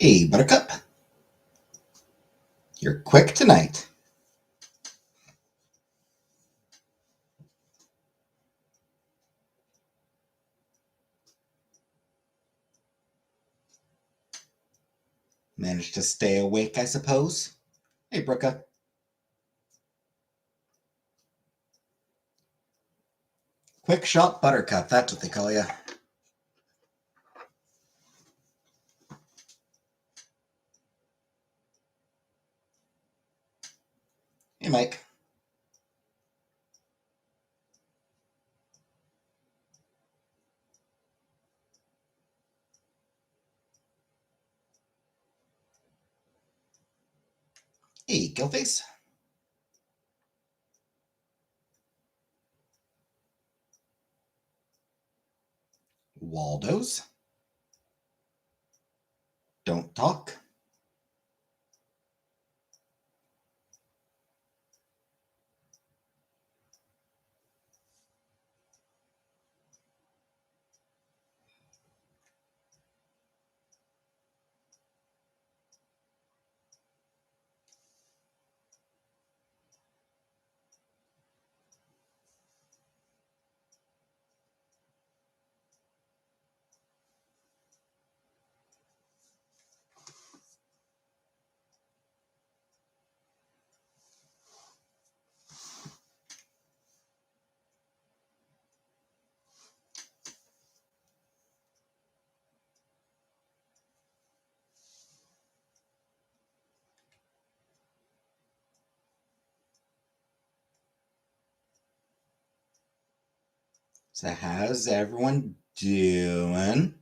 Hey, Buttercup. You're quick tonight. Managed to stay awake, I suppose. Hey, Brooka. Quick shot Buttercup, that's what they call you. Hey, Mike. Hey, Gillface. Waldos. Don't talk. So, how's everyone doing?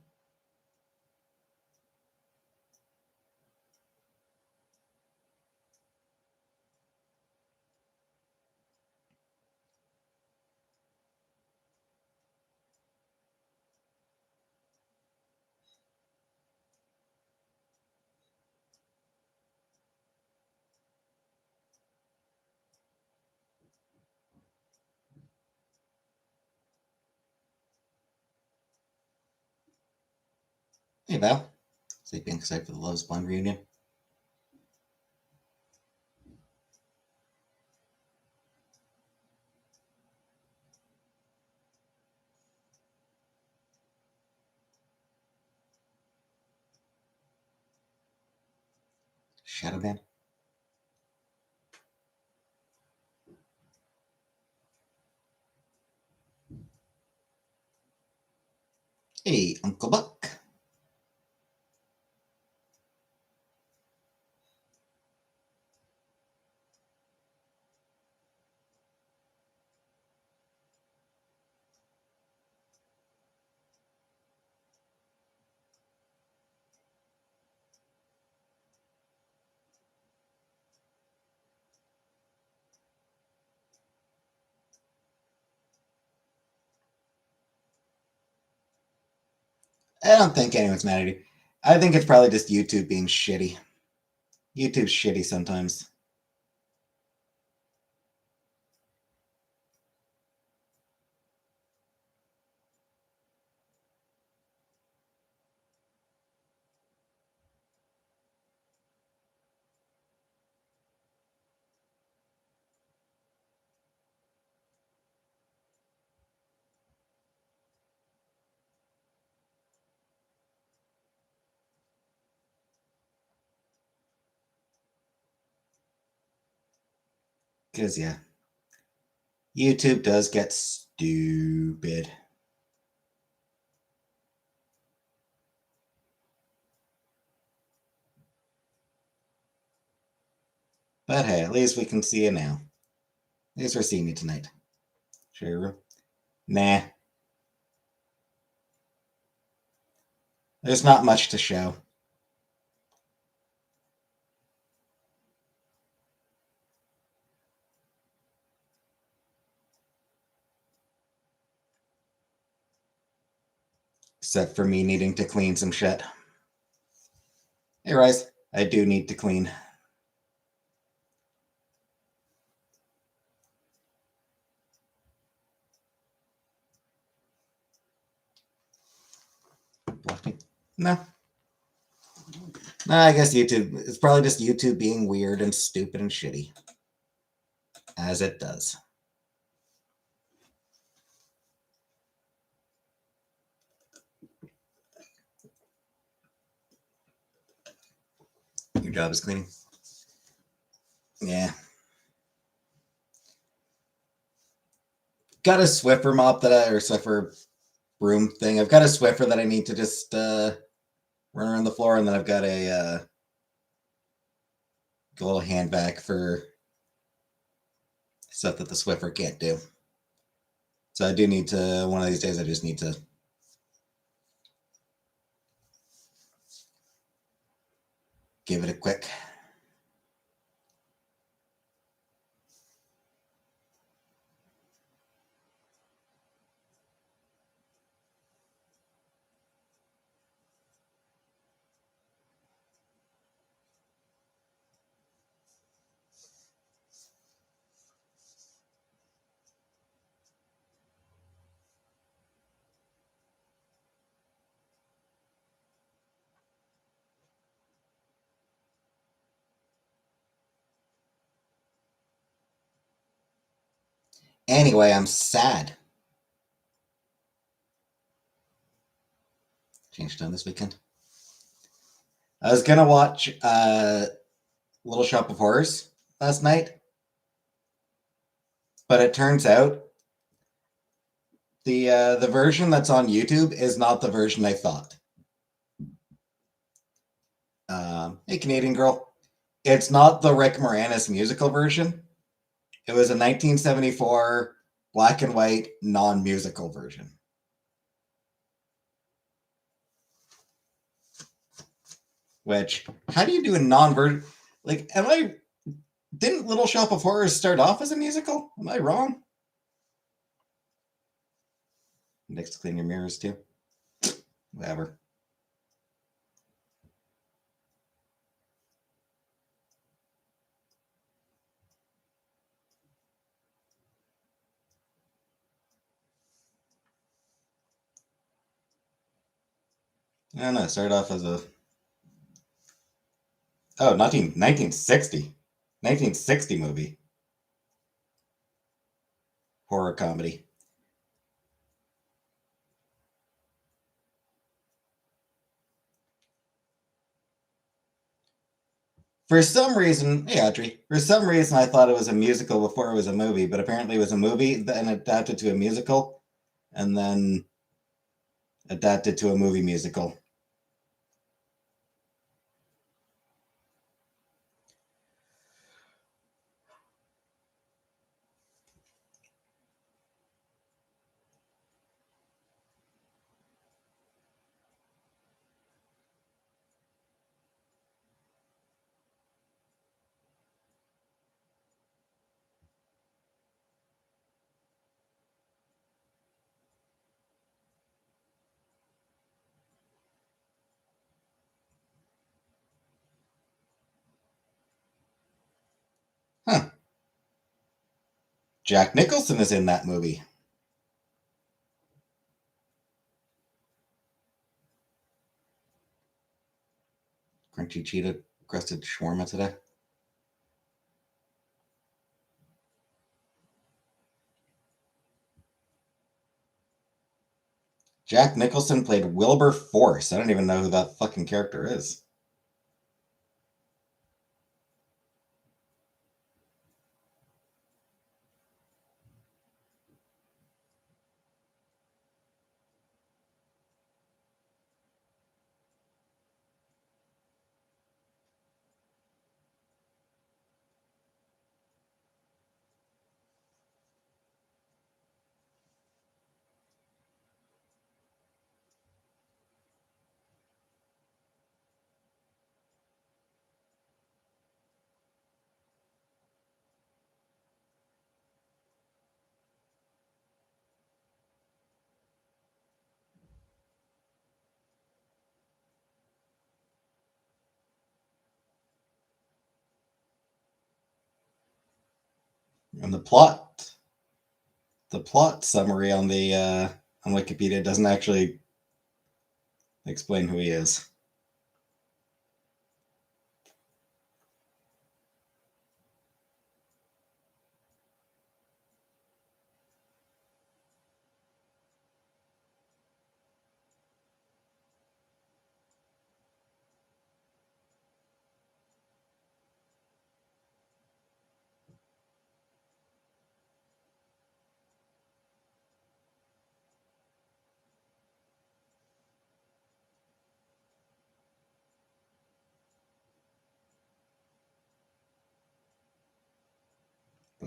Hey, Val. Sleeping excited for the Love's Blind reunion. Shadowban. Hey, Uncle Buck. I don't think anyone's mad at you. I think it's probably just YouTube being shitty. YouTube's shitty sometimes. Because, yeah, YouTube does get stupid. But hey, at least we can see you now. At least we're seeing you tonight. Sure. Nah. There's not much to show. Except for me needing to clean some shit. Hey, Rise. I do need to clean. Bluffing? No. I guess YouTube, it's probably just YouTube being weird and stupid and shitty. As it does. Your job is cleaning? Yeah. Got a Swiffer mop or Swiffer broom thing. I've got a Swiffer that I need to just run around the floor, and then I've got a little hand vac for stuff that the Swiffer can't do. So I do need to, one of these days, I just need to give it a quick. Anyway, I'm sad. Changed time this weekend. I was gonna watch Little Shop of Horrors last night, but it turns out the version that's on YouTube is not the version I thought. Hey, Canadian girl, it's not the Rick Moranis musical version. It was a 1974 black and white non-musical version. Which, how do you do a non-version? Like, didn't Little Shop of Horrors start off as a musical? Am I wrong? Next to clean your mirrors too. Whatever. I don't know. It started off as a 1960. 1960 movie. Horror comedy. For some reason, hey Audrey, for some reason I thought it was a musical before it was a movie, but apparently it was a movie, then adapted to a musical, and then adapted to a movie musical. Huh. Jack Nicholson is in that movie. Crunchy cheetah crusted shawarma today. Jack Nicholson played Wilbur Force. I don't even know who that fucking character is. And the plot summary on the on Wikipedia doesn't actually explain who he is.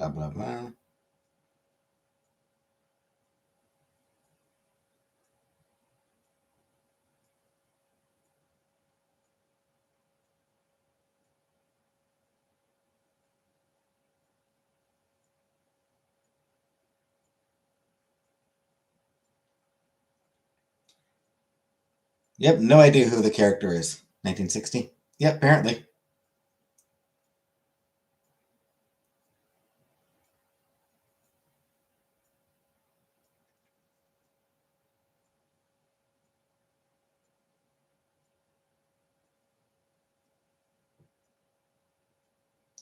Blah, blah, blah. Yep, no idea who the character is. 1960? Yep, apparently.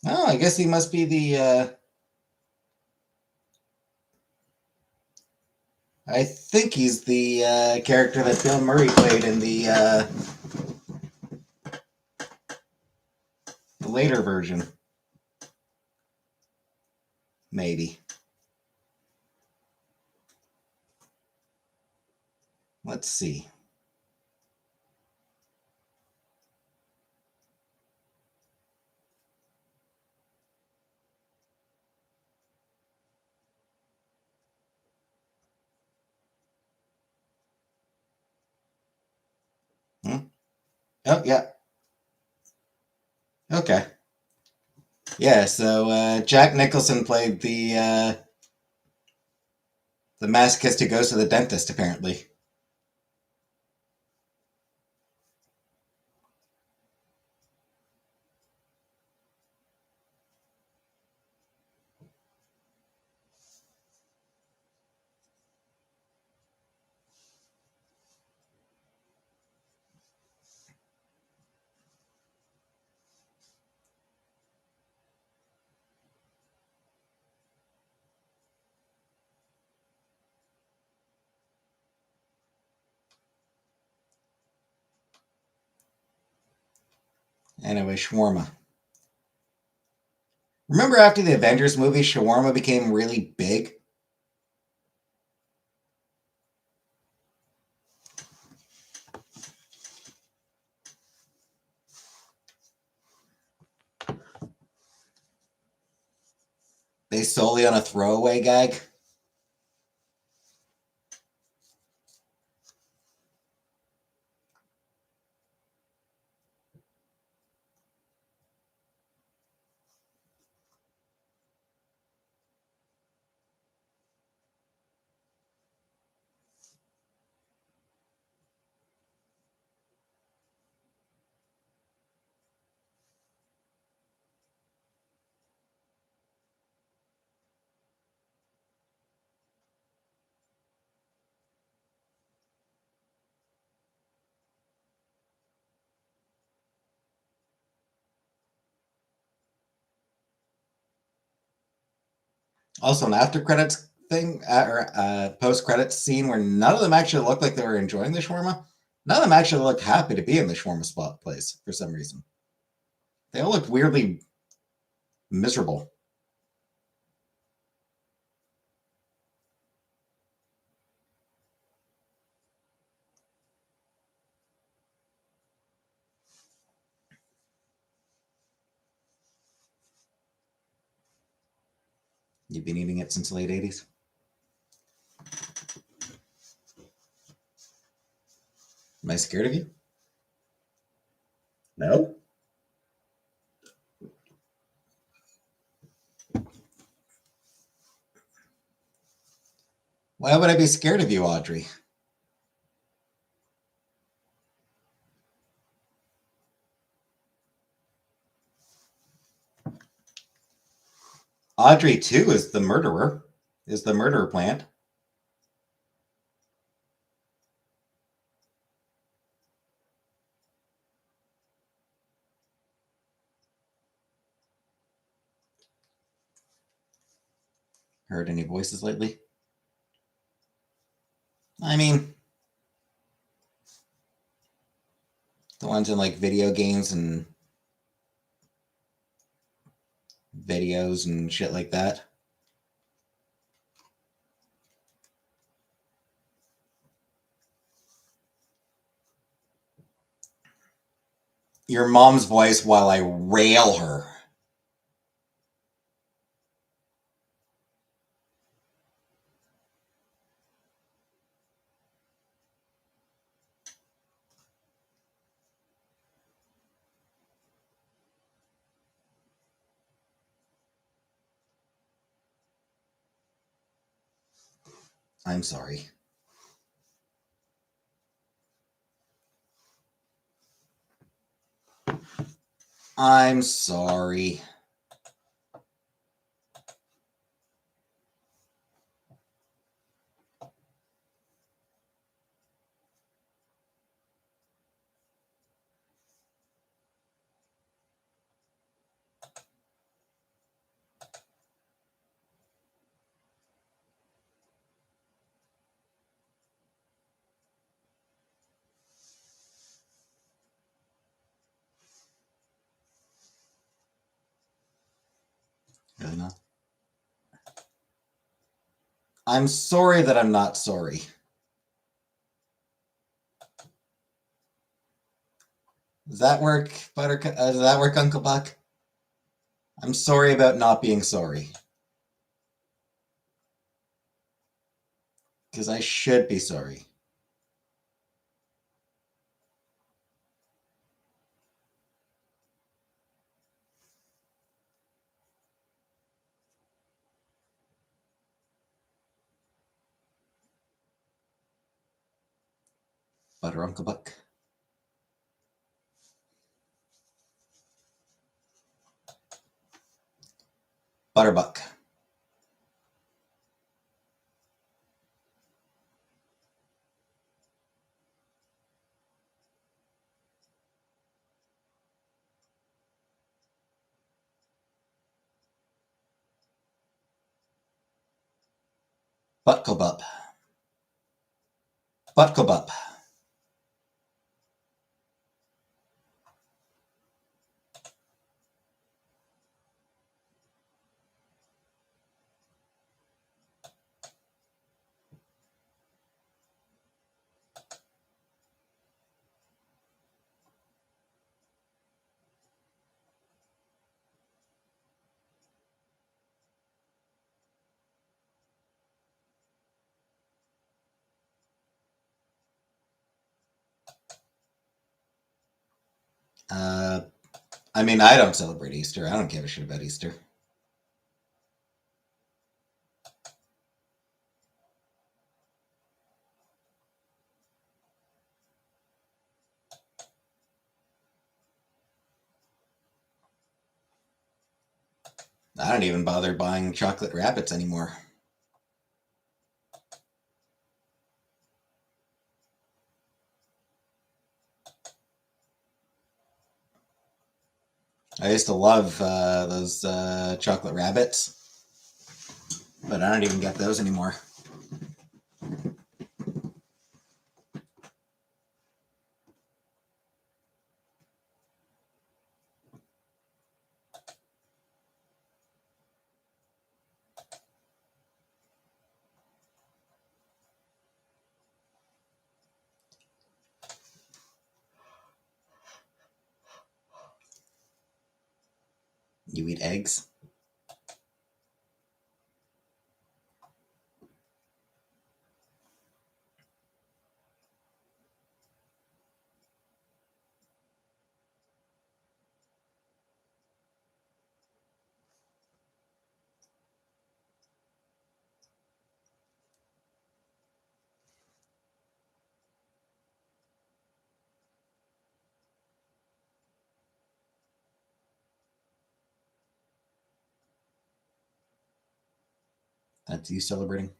Oh, I guess he must be the. I think he's the character that Bill Murray played in the later version. Maybe. Let's see. Hmm? Oh, yeah. Okay. Yeah, so Jack Nicholson played the masochist who goes to the dentist, apparently. Anyway, shawarma. Remember after the Avengers movie, shawarma became really big? Based solely on a throwaway gag? Also, an after credits thing or post credits scene where none of them actually looked like they were enjoying the shawarma. None of them actually looked happy to be in the shawarma spot place for some reason. They all looked weirdly miserable. You've been eating it since the late 80s? Am I scared of you? No. Why would I be scared of you, Audrey? Audrey, too, is the murderer, is the murderer plant. Heard any voices lately? I mean, the ones in like video games and videos and shit like that. Your mom's voice while I rail her. I'm sorry. I'm sorry. Really not? I'm sorry that I'm not sorry. Does that work, Buttercup? Does that work, Uncle Buck? I'm sorry about not being sorry. Because I should be sorry. Butter Uncle Buck. Butterbuck. Butkabup. Butkabup. I mean, I don't celebrate Easter. I don't give a shit about Easter. I don't even bother buying chocolate rabbits anymore. I used to love those chocolate rabbits, but I don't even get those anymore. You eat eggs? That's you celebrating?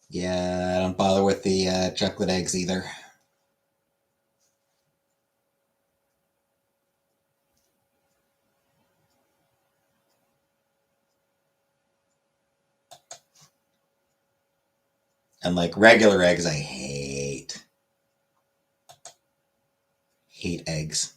Yeah, I don't bother with the chocolate eggs either. And like regular eggs, I hate. Hate eggs.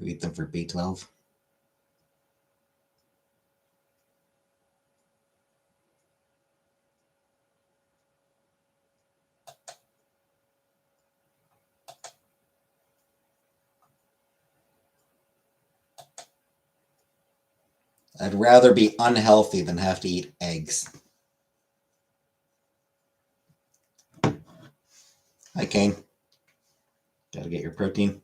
You eat them for B12. I'd rather be unhealthy than have to eat eggs. Hi, Kane. Gotta get your protein.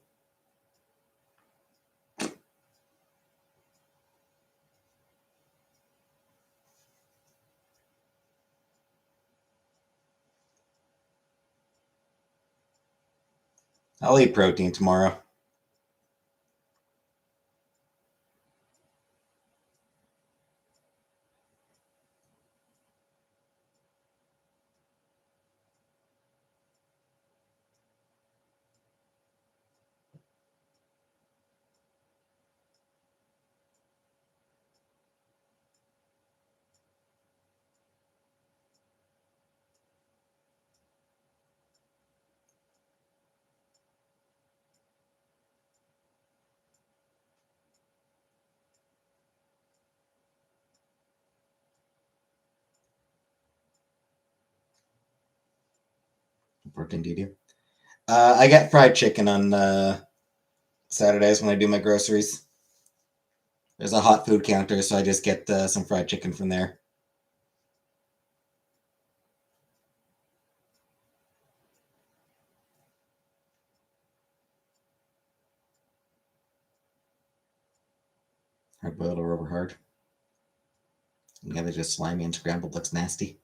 I'll eat protein tomorrow. What protein do you do? I get fried chicken on Saturdays when I do my groceries. There's a hot food counter, so I just get some fried chicken from there. Hard boiled or over hard. Yeah, they're just slimy and scrambled. Looks nasty.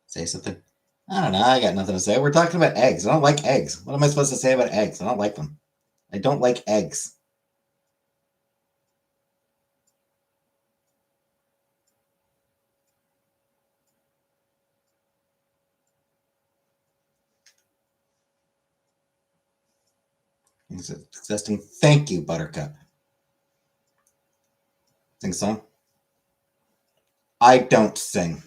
Say something. I don't know. I got nothing to say. We're talking about eggs. I don't like eggs. What am I supposed to say about eggs? I don't like them. I don't like eggs. It's disgusting. Thank you, Buttercup. Sing song? I don't sing.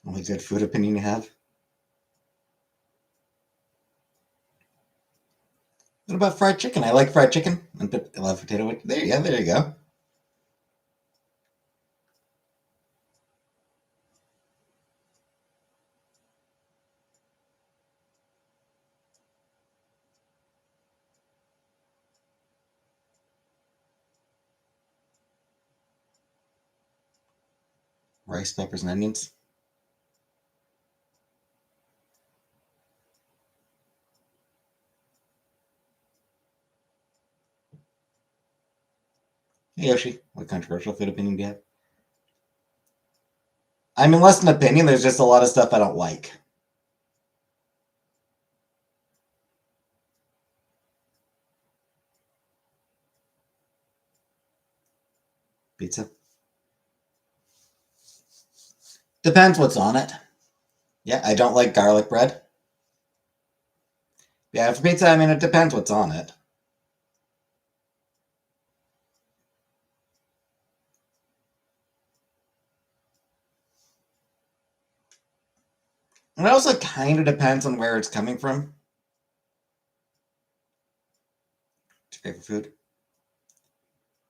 Only good food opinion you have? What about fried chicken? I like fried chicken. And I love potato. There, yeah, there you go. Rice, peppers, and onions. Hey, Yoshi, what controversial food opinion do you have? I mean, less than opinion, there's just a lot of stuff I don't like. Pizza? Depends what's on it. Yeah, I don't like garlic bread. Yeah, for pizza, I mean, it depends what's on it. And it also kind of depends on where it's coming from. What's your favorite food?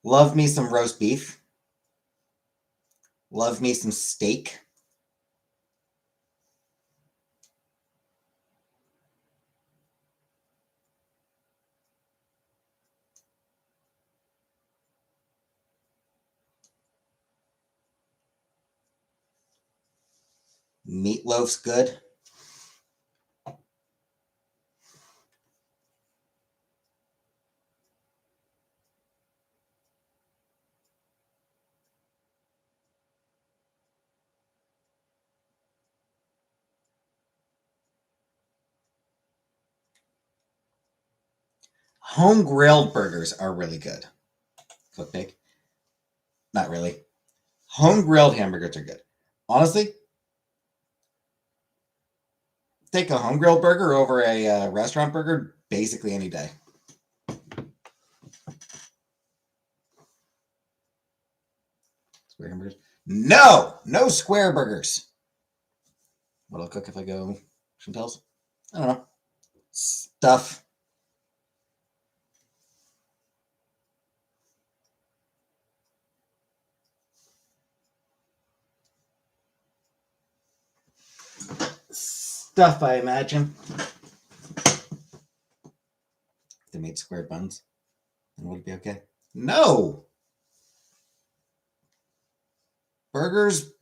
Love me some roast beef. Love me some steak. Meatloaf's good. Home grilled burgers are really good. Cook pig? Not really. Home grilled hamburgers are good. Honestly, take a home grilled burger over a restaurant burger basically any day. Square hamburgers? No! No square burgers. What'll I cook if I go Chantel's? I don't know. Stuff. Stuff, I imagine. If they made square buns, then would it be okay? No! Burgers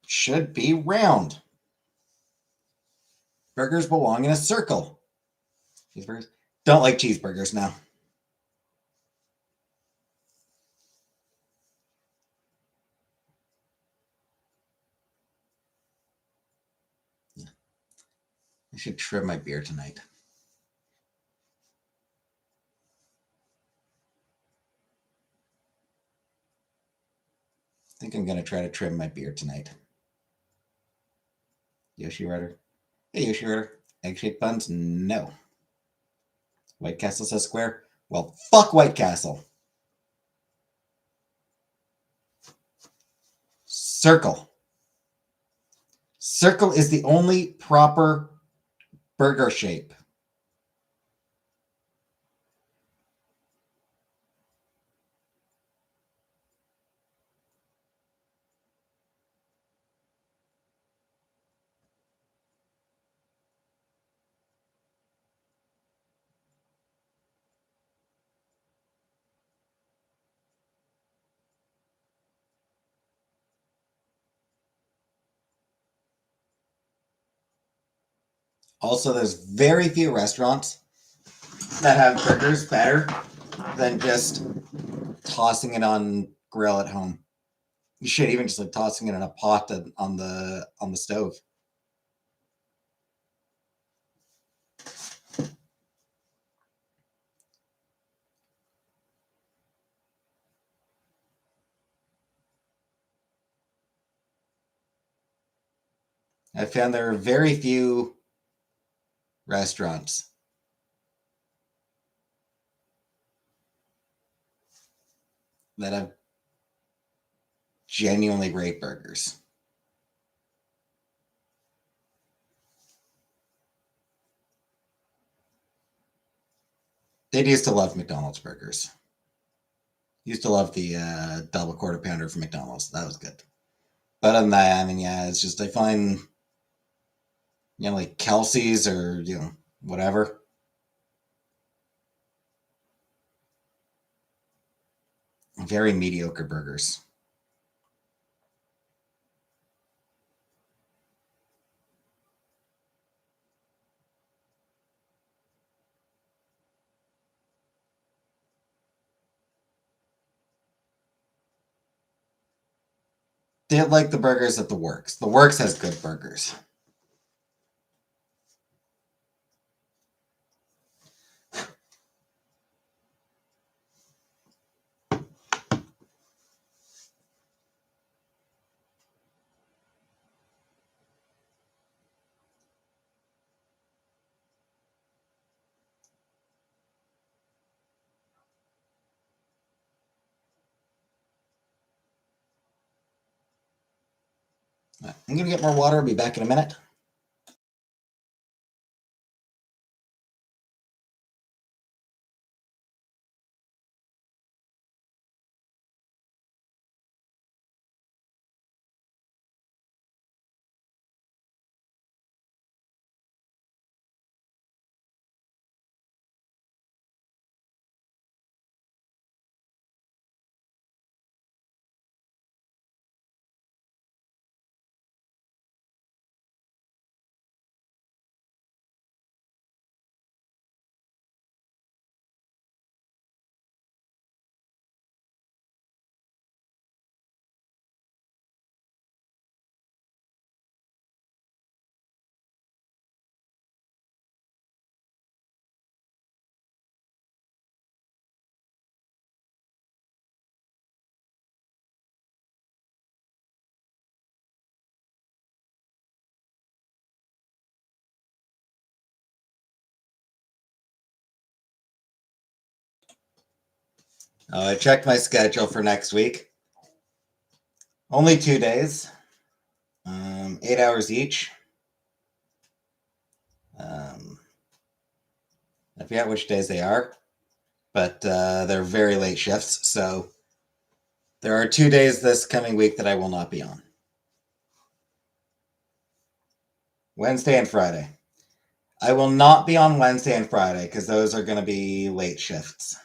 should be round. Burgers belong in a circle. Cheeseburgers? Don't like cheeseburgers now. I should trim my beard tonight. I think I'm going to try to trim my beard tonight. Yoshi Rider. Hey, Yoshi Rider. Egg-shaped buns? No. White Castle says square? Well, fuck White Castle. Circle. Circle is the only proper burger shape. Also, there's very few restaurants that have burgers better than just tossing it on grill at home. You should even just like tossing it in a pot on the stove. I found there are very few restaurants that have genuinely great burgers. They used to love McDonald's burgers. Used to love the double quarter pounder from McDonald's. That was good. But other than that, I mean, yeah, it's just I find like Kelsey's or whatever. Very mediocre burgers. They like the burgers at the Works. The Works has good burgers. I'm gonna get more water. I'll be back in a minute. I checked my schedule for next week. Only 2 days, 8 hours each. I forget which days they are, but they're very late shifts. So there are 2 days this coming week that I will not be on. Wednesday and Friday. I will not be on Wednesday and Friday because those are going to be late shifts.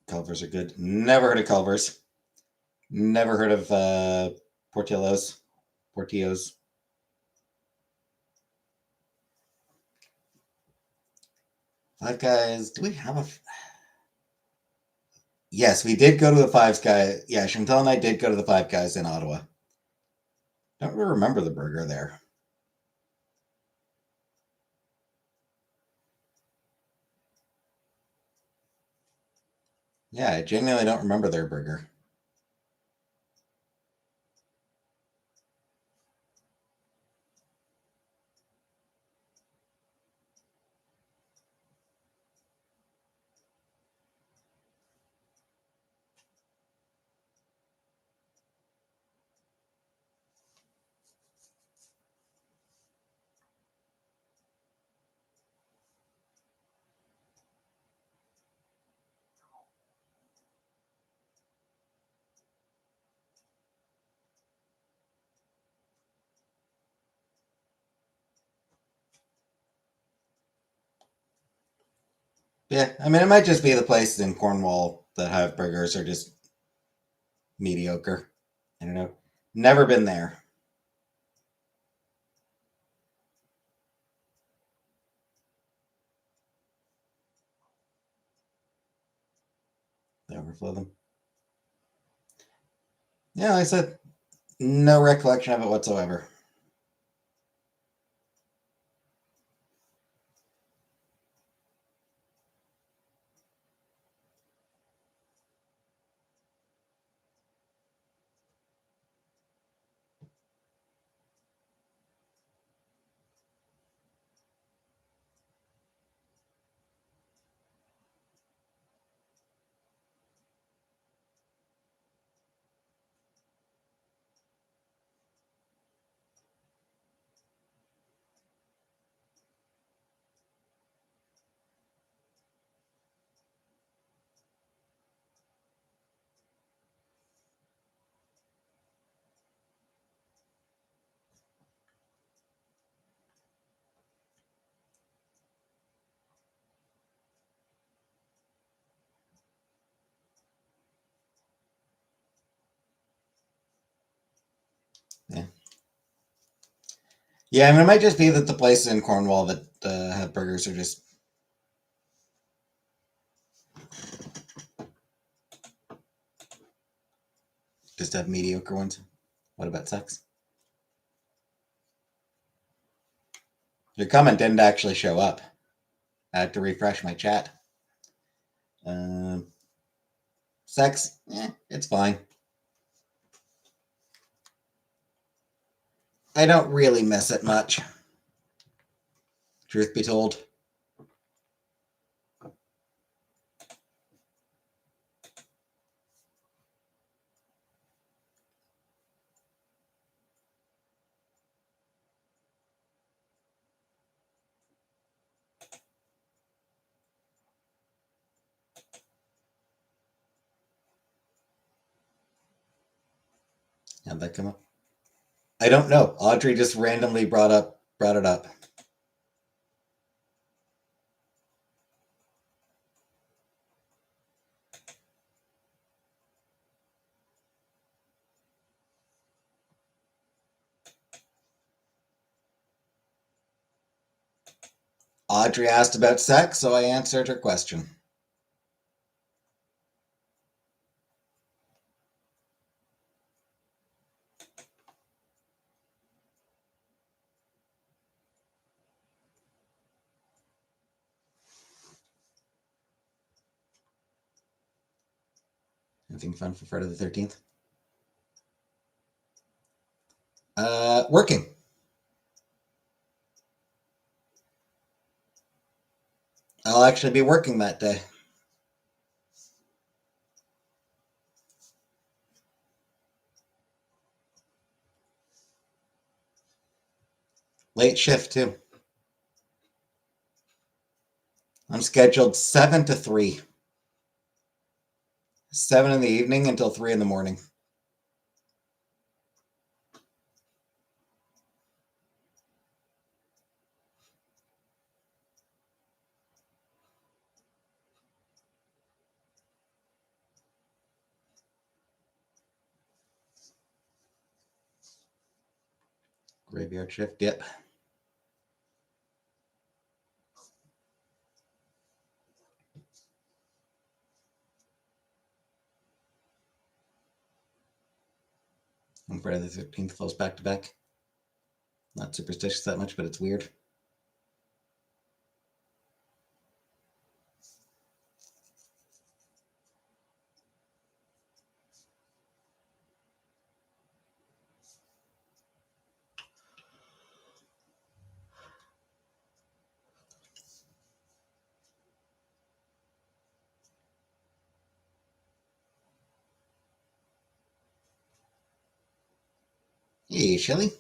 Culvers are good. Never heard of Culvers. Never heard of Portillo's. Portillo's. Five Guys. Do we have a? Yes, we did go to the Five Guys. Yeah, Chantal and I did go to the Five Guys in Ottawa. Don't really remember the burger there. Yeah, I genuinely don't remember their burger. Yeah, I mean, it might just be the places in Cornwall that have burgers are just mediocre. I don't know. Never been there. They overflow them. Yeah, like I said, no recollection of it whatsoever. Yeah. Yeah, I mean, it might just be that the places in Cornwall that have burgers are just have mediocre ones. What about sex? Your comment didn't actually show up. I had to refresh my chat. Um, Sex, it's fine. I don't really miss it much. Truth be told. How'd that come up? I don't know. Audrey just randomly brought it up. Audrey asked about sex, so I answered her question. Anything fun for Friday the 13th? Working. I'll actually be working that day. Late shift, too. I'm scheduled 7 to 3. 7 in the evening until 3 in the morning. Graveyard shift, yep. And Friday the 13th falls back to back. Not superstitious that much, but it's weird. Hey, Shelly.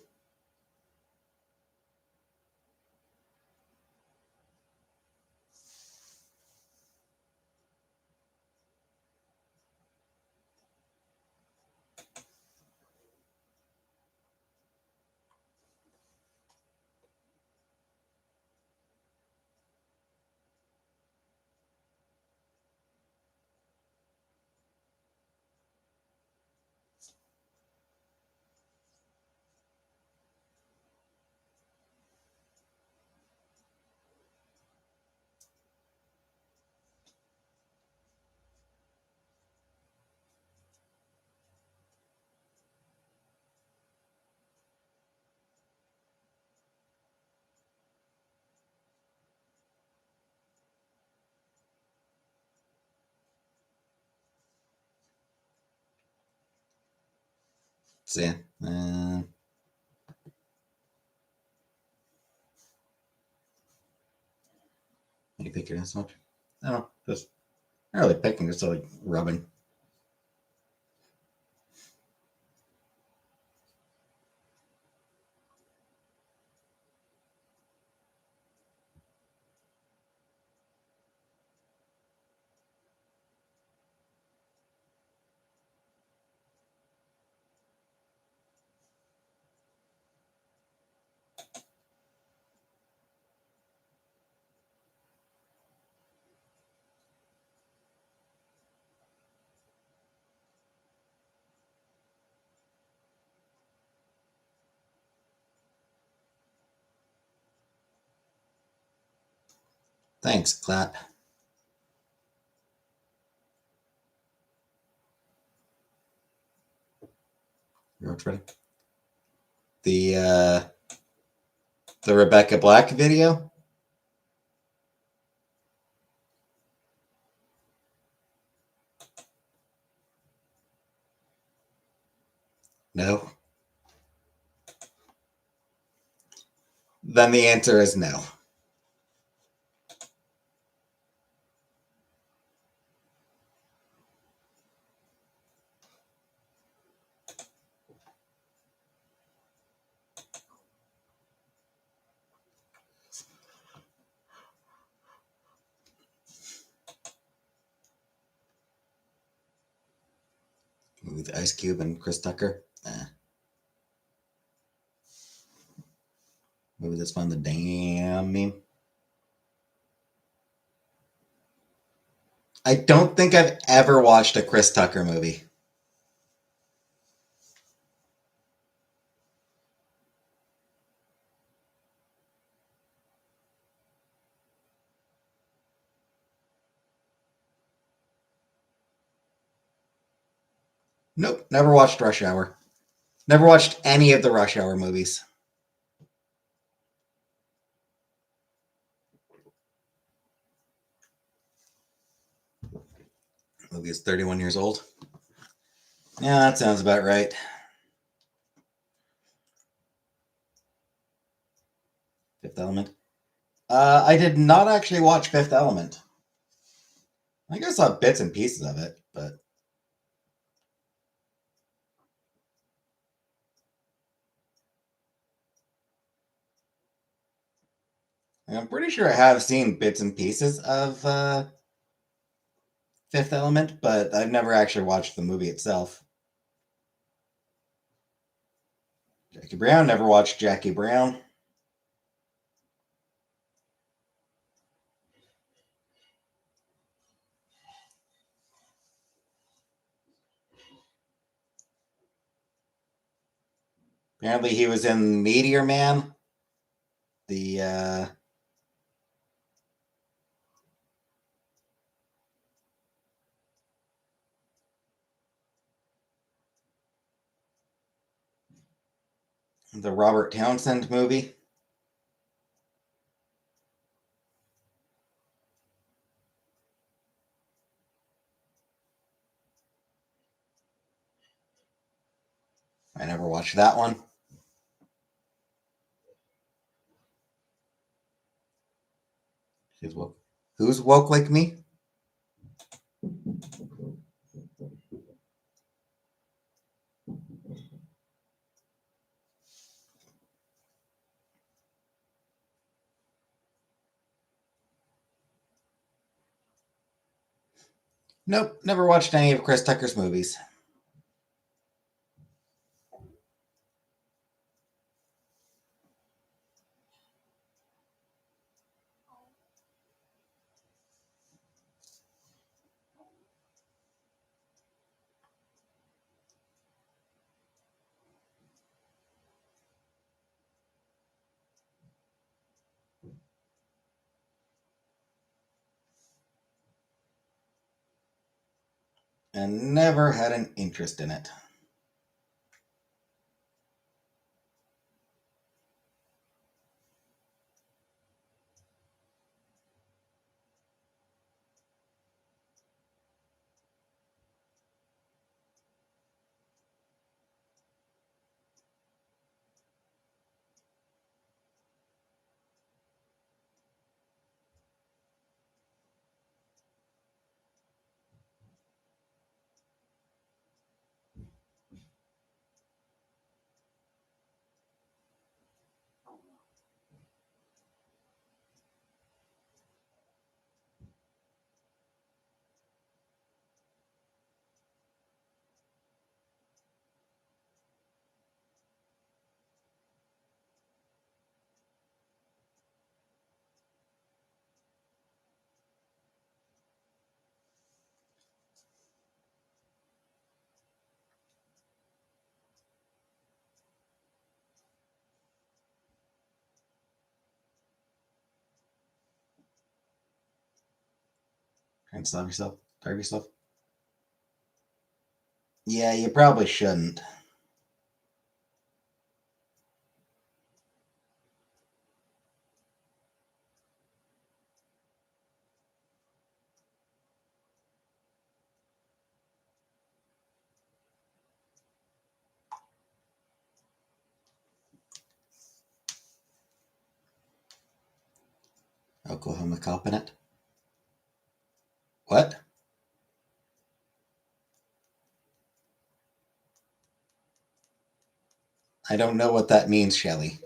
So, yeah. You picking this much? I don't know. Just not really picking, just like rubbing. Thanks, clap. You're ready? The Rebecca Black video? No. Then the answer is no. With Ice Cube and Chris Tucker. Movie that's fun, the damn meme. I don't think I've ever watched a Chris Tucker movie. Nope, never watched Rush Hour. Never watched any of the Rush Hour movies. The movie is 31 years old. Yeah, that sounds about right. Fifth Element. I did not actually watch Fifth Element. I think I saw bits and pieces of it, but I'm pretty sure I have seen bits and pieces of Fifth Element, but I've never actually watched the movie itself. Jackie Brown, never watched Jackie Brown. Apparently, he was in Meteor Man, the Robert Townsend movie. I never watched that one. Who's woke like me? Nope, never watched any of Chris Tucker's movies. And never had an interest in it. Trying to stop yourself, starve yourself. Yeah, you probably shouldn't. Oklahoma cop in it. What? I don't know what that means, Shelley.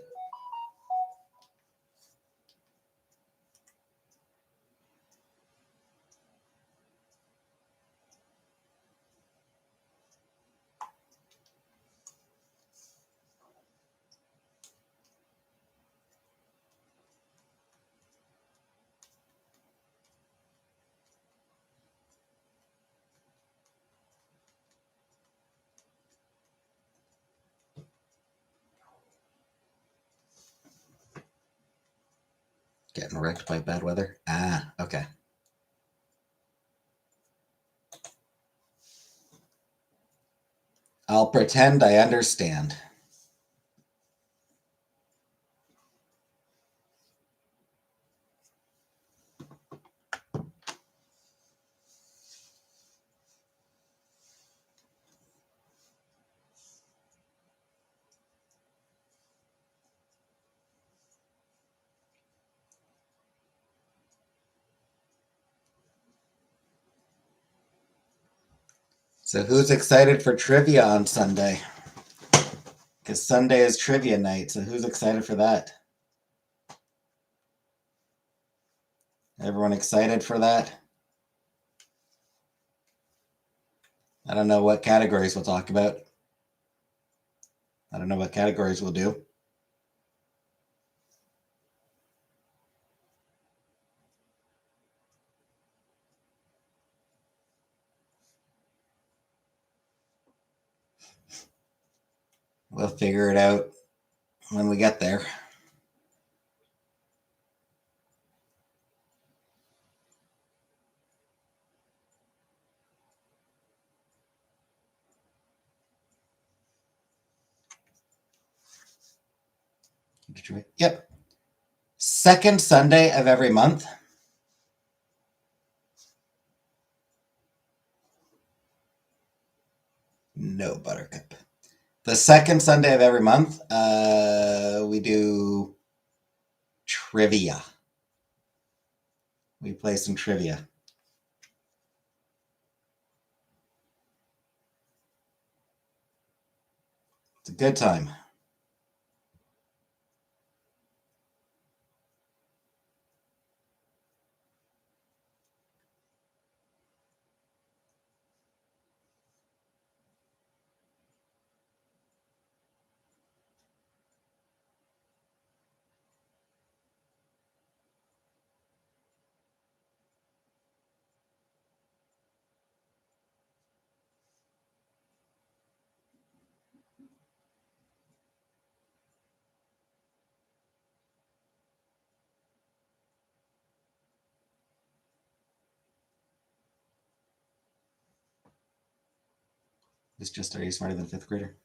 Getting wrecked by bad weather? Ah, okay. I'll pretend I understand. So who's excited for trivia on Sunday? Because Sunday is trivia night, so who's excited for that? Everyone excited for that? I don't know what categories we'll talk about. I don't know what categories we'll do. We'll figure it out when we get there. Yep. Second Sunday of every month. No, Buttercup. The second Sunday of every month, we do trivia. We play some trivia. It's a good time. It's just, are you smarter than fifth grader?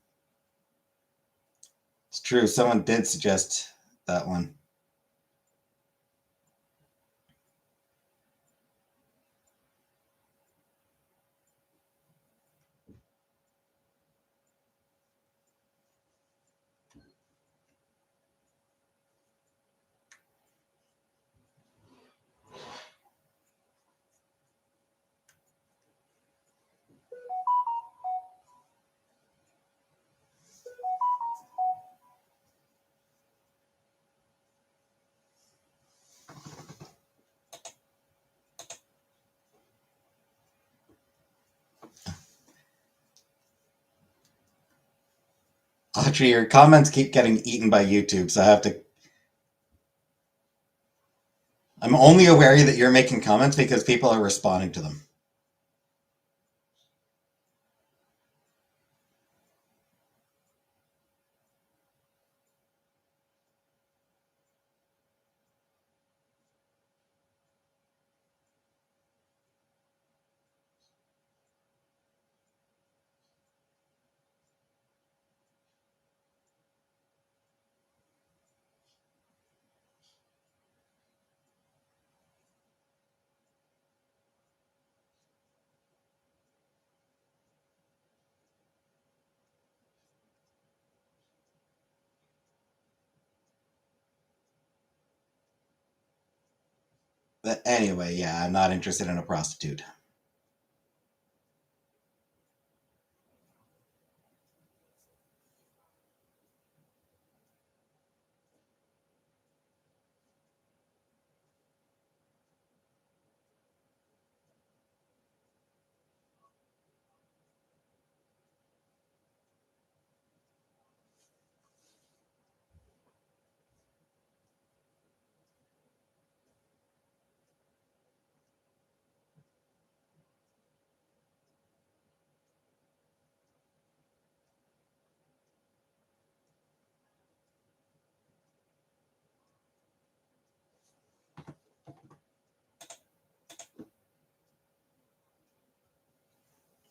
It's true. Someone did suggest that one. Audrey, your comments keep getting eaten by YouTube, so I have to. I'm only aware that you're making comments because people are responding to them. But anyway, yeah, I'm not interested in a prostitute.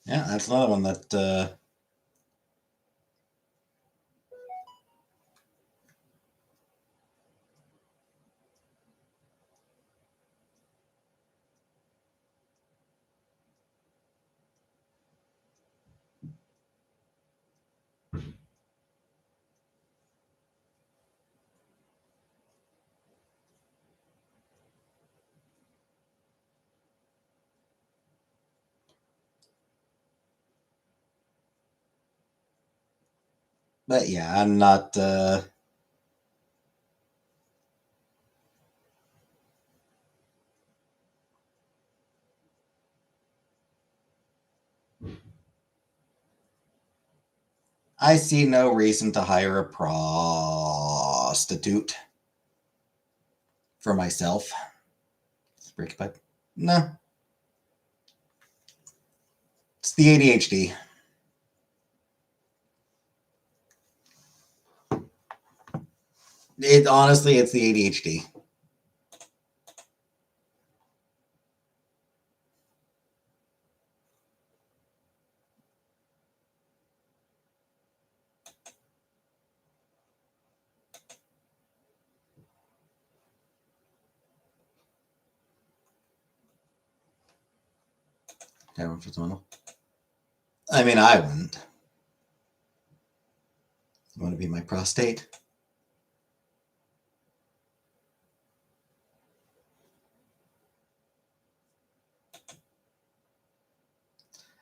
Yeah, that's another one that. But yeah, I'm not. I see no reason to hire a prostitute for myself. But no, it's the ADHD. It honestly, it's the ADHD. I mean, I wouldn't. You want to be my prostate?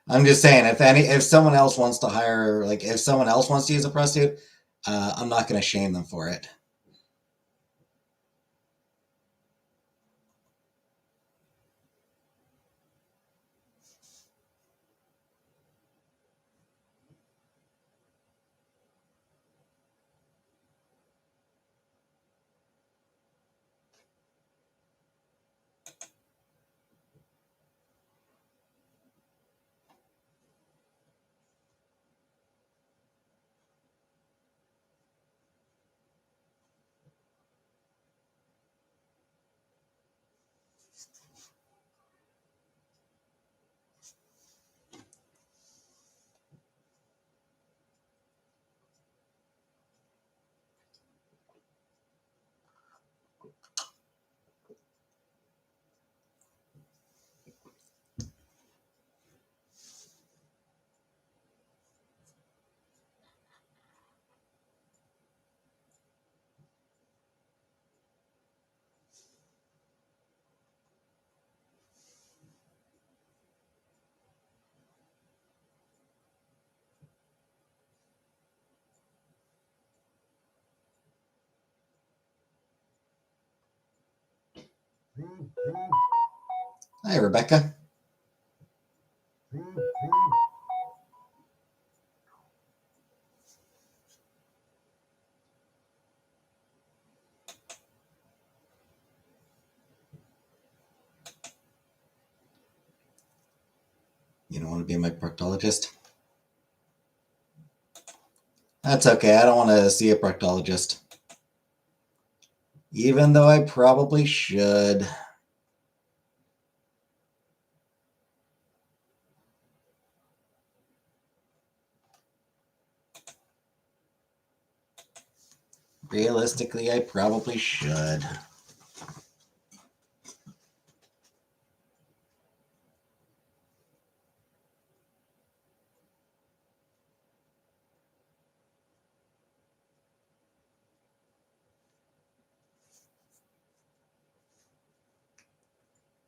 I'm just saying, if someone else wants to hire, like, if someone else wants to use a prostitute, I'm not going to shame them for it. Hi, Rebecca. You don't want to be my proctologist? That's okay. I don't want to see a proctologist. Even though I probably should. Realistically, I probably should.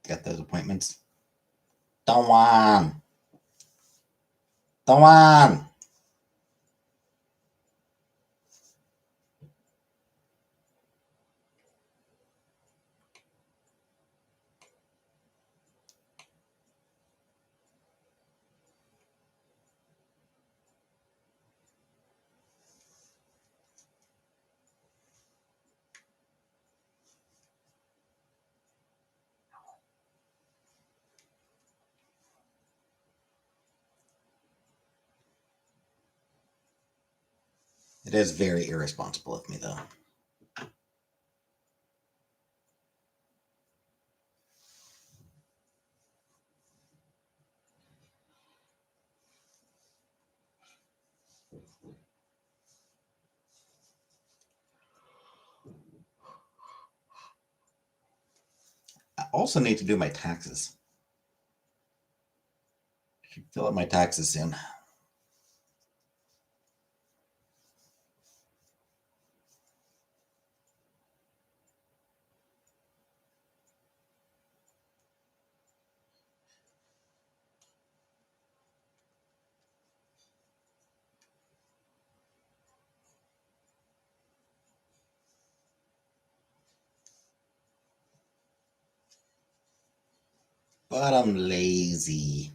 Get those appointments. Don't want. Don't want. It is very irresponsible of me, though. I also need to do my taxes. I should fill out my taxes soon. but I'm lazy.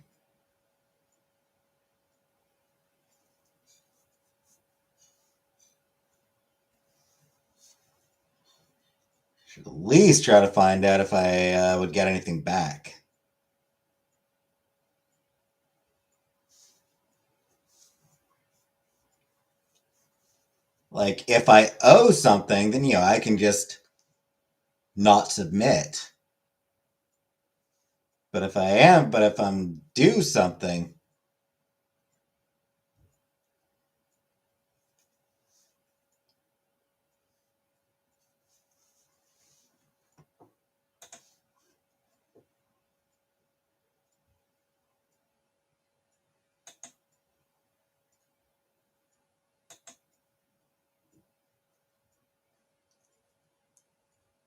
Should at least try to find out if I would get anything back. Like, if I owe something, then, I can just not submit. But if I'm due something,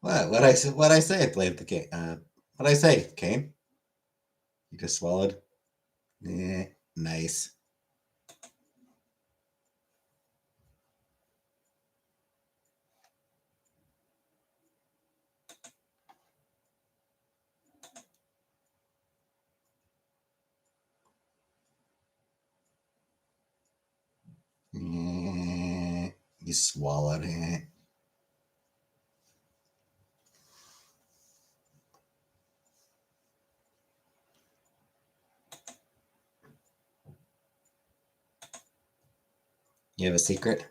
what I say? I played the game. What I say, Kane? You just swallowed. Nice. You swallowed. You have a secret?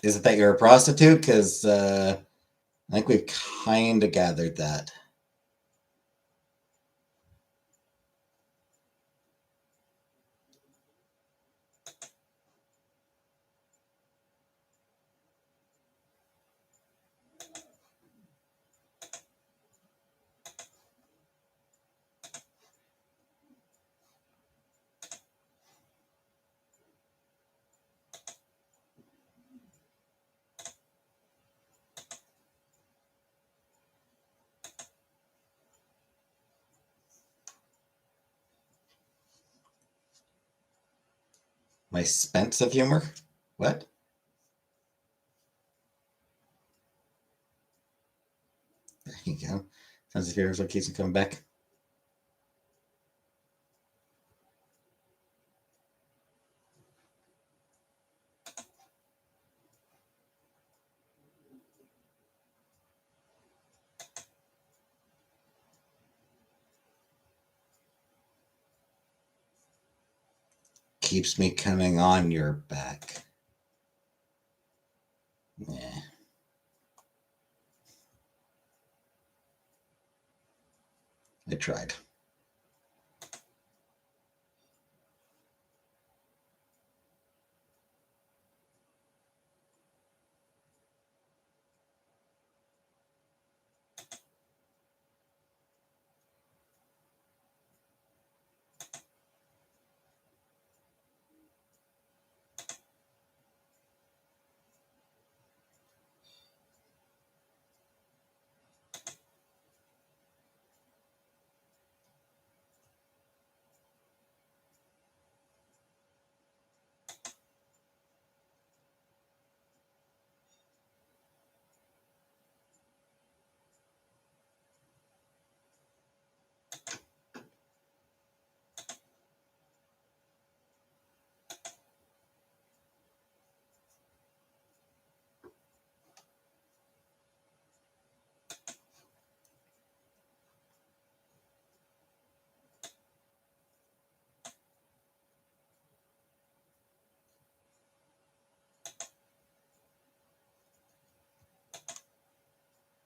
Is it that you're a prostitute? Because I think we've kind of gathered that. My Spence of humor? What? There you go. Sounds like here's what keeps him coming back. Keeps me coming on your back. Yeah. I tried.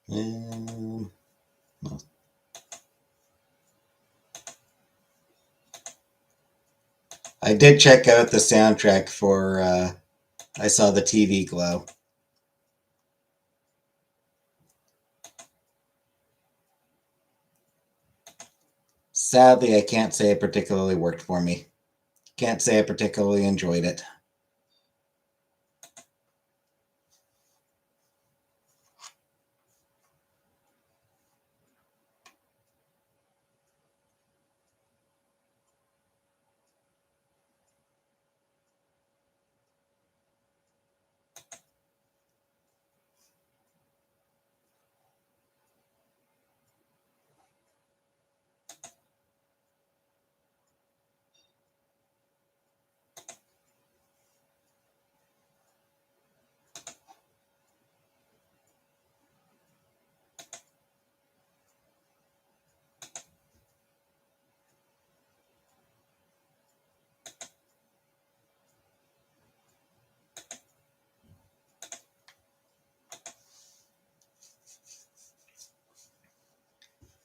No. I did check out the soundtrack for I Saw the TV Glow. Sadly, I can't say it particularly worked for me. Can't say I particularly enjoyed it.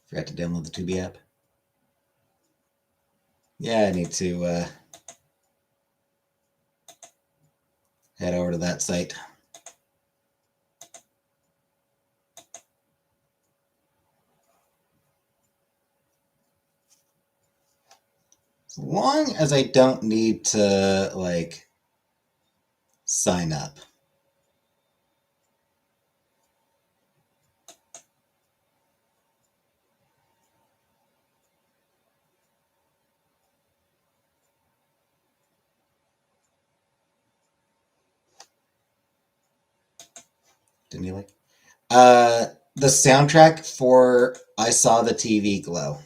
Forgot to download the Tubi app. Yeah, I need to head over to that site. As long as I don't need to like sign up. Didn't you like? The soundtrack for I Saw the TV Glow.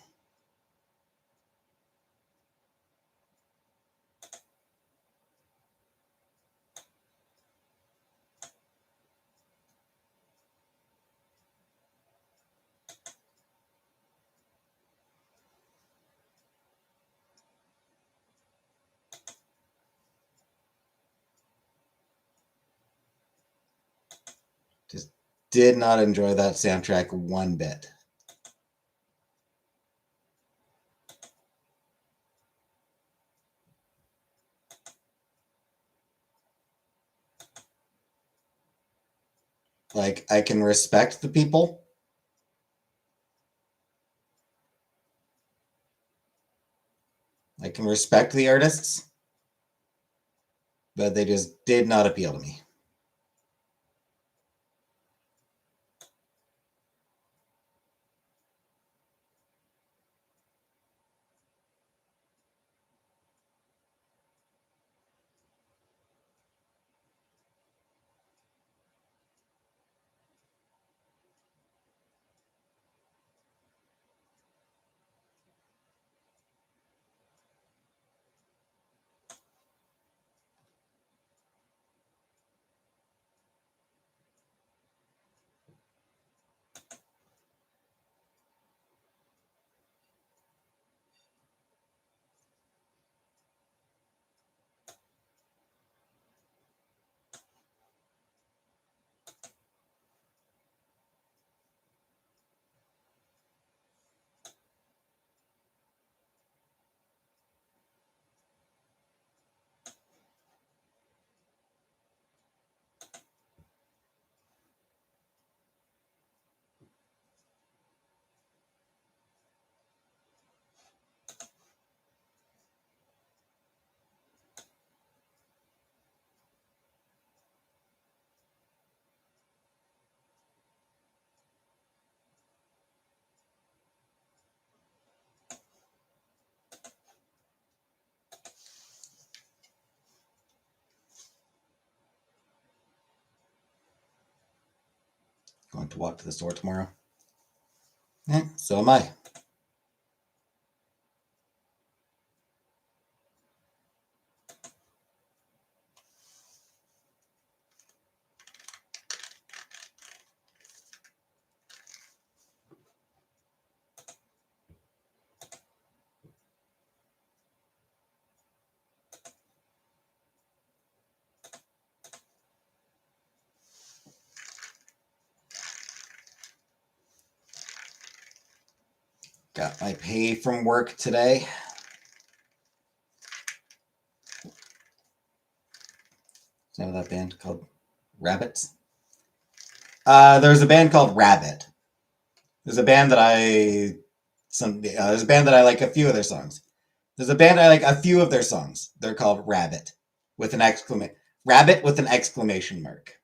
Just did not enjoy that soundtrack one bit. Like, I can respect the people. I can respect the artists, but they just did not appeal to me. Going to walk to the store tomorrow. So am I. Got my pay from work today. You know that band called Rabbits? There's a band called Rabbit. There's a band that there's a band that I like a few of their songs. There's a band I like a few of their songs. They're called Rabbit with an exclamation Rabbit with an exclamation mark.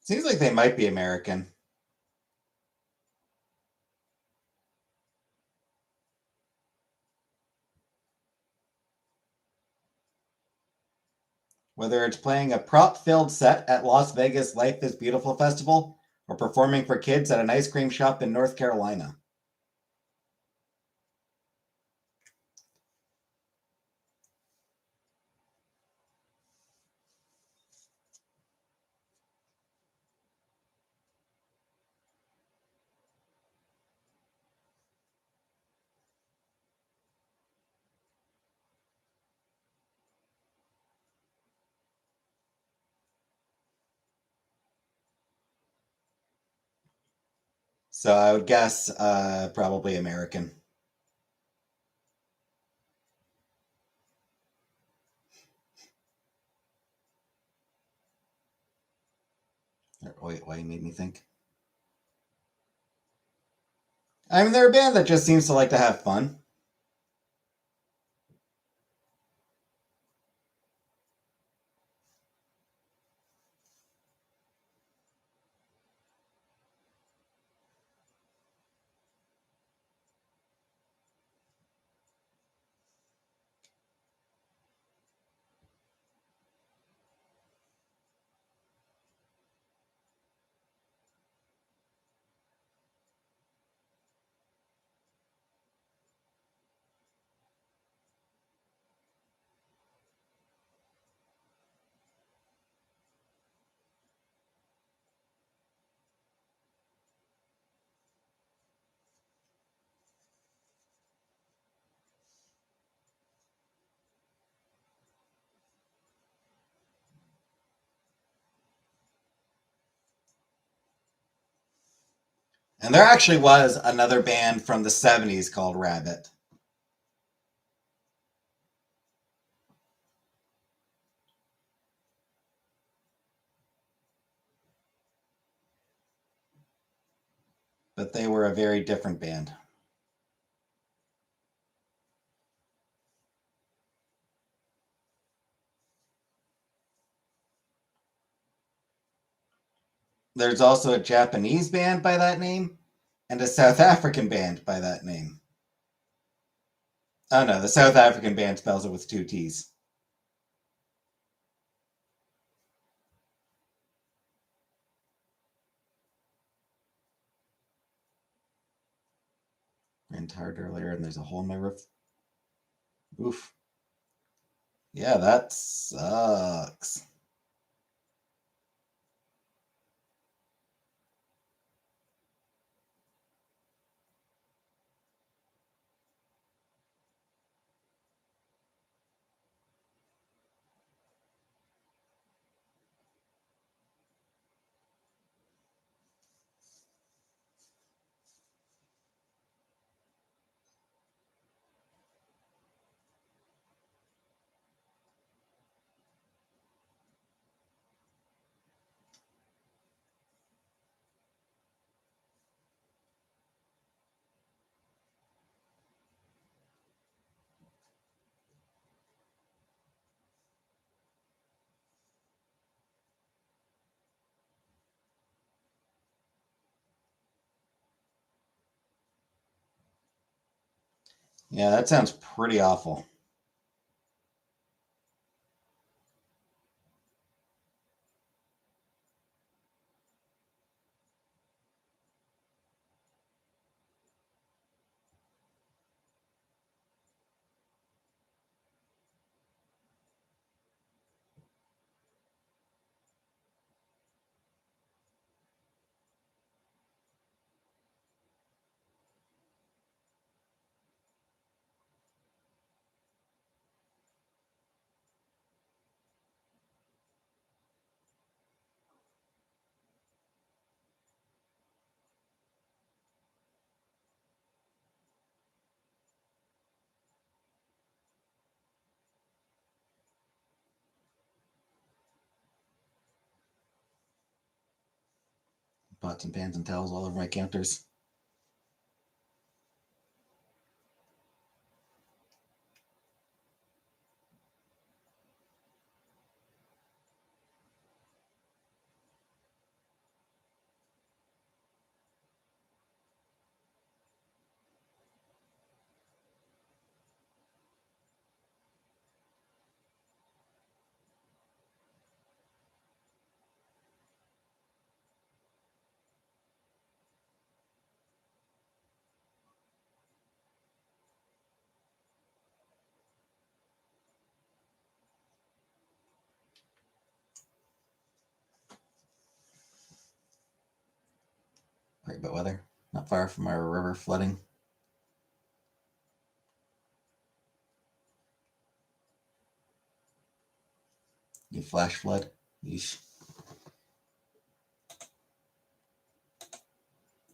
Seems like they might be American. Whether it's playing a prop-filled set at Las Vegas Life is Beautiful Festival or performing for kids at an ice cream shop in North Carolina. So I would guess probably American. Wait, why you made me think? I mean, they're a band that just seems to like to have fun. And there actually was another band from the 70s called Rabbit. But they were a very different band. There's also a Japanese band by that name and a South African band by that name. Oh no, the South African band spells it with two T's. Ran tired earlier, and there's a hole in my roof. Oof. Yeah, that sucks. Yeah, that sounds pretty awful. Pots and pans and towels all over my counters. Great bit weather, not far from our river flooding. You flash flood. Yeesh.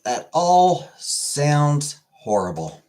That all sounds horrible.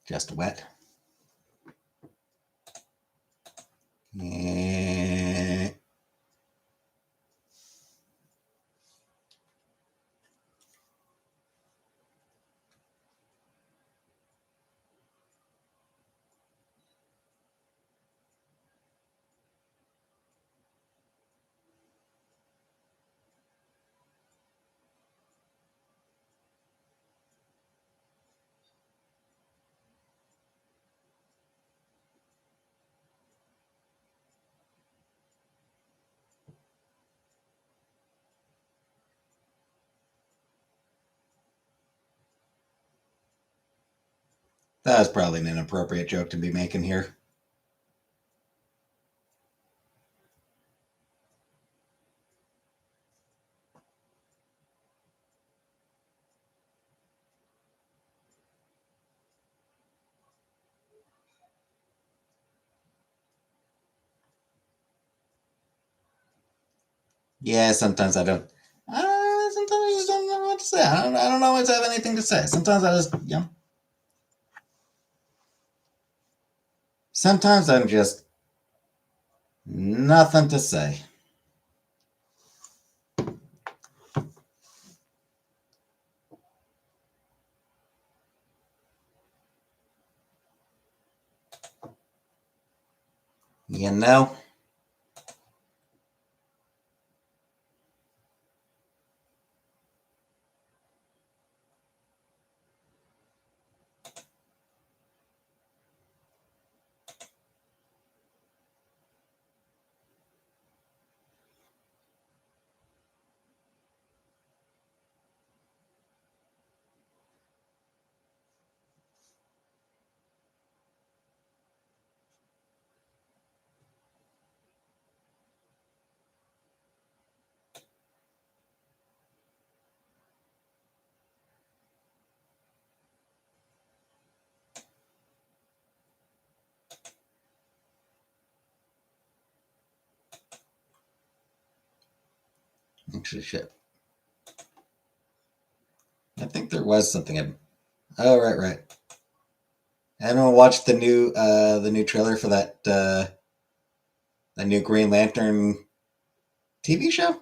Just wet. That was probably an inappropriate joke to be making here. Yeah, sometimes I don't. Sometimes I just don't know what to say. I don't always have anything to say. Sometimes I just, sometimes I'm just nothing to say. You know? Actually, shit. I think there was something. Oh, right. Anyone watched the new trailer for that new Green Lantern TV show?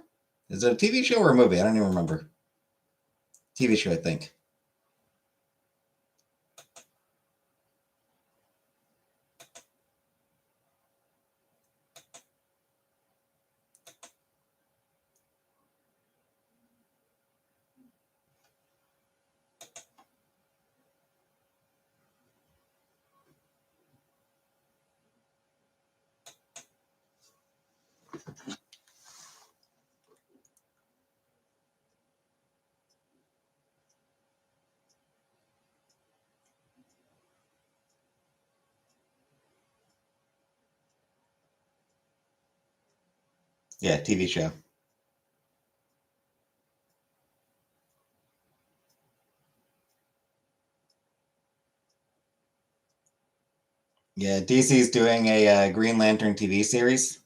Is it a TV show or a movie? I don't even remember. TV show, I think. Yeah, TV show. Yeah, DC's doing a Green Lantern TV series,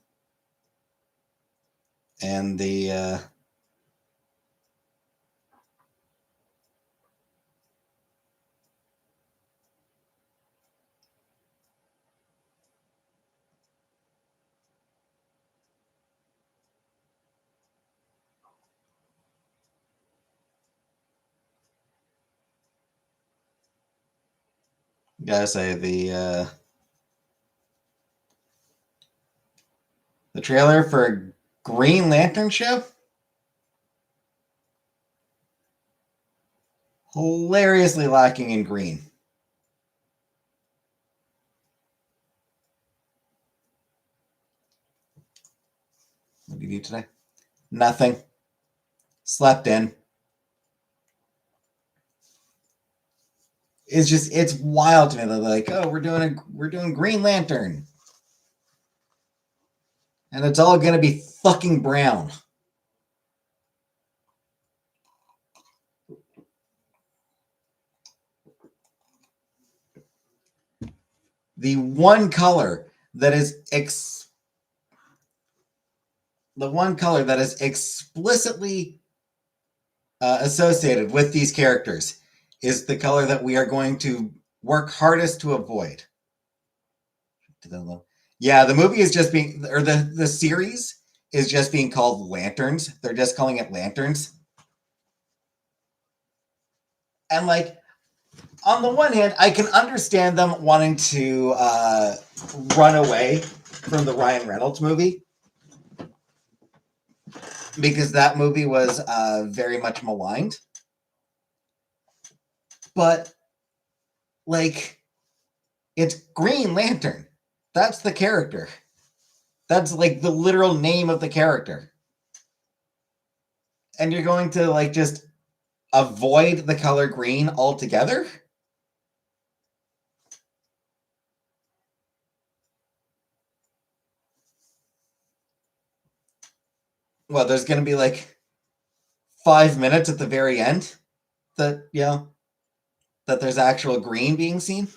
and the gotta say the trailer for Green Lantern show, hilariously lacking in green. What did you do today? Nothing. Slept in. It's wild to me. They're like, oh, we're doing Green Lantern, and it's all gonna be fucking brown. The one color that is explicitly associated with these characters is the color that we are going to work hardest to avoid. Yeah, the movie is just being, or the series is just being called Lanterns. They're just calling it Lanterns. And like, on the one hand, I can understand them wanting to run away from the Ryan Reynolds movie because that movie was very much maligned. But like, it's Green Lantern. That's the character. That's like the literal name of the character. And you're going to like just avoid the color green altogether? Well, there's going to be like 5 minutes at the very end that, that there's actual green being seen.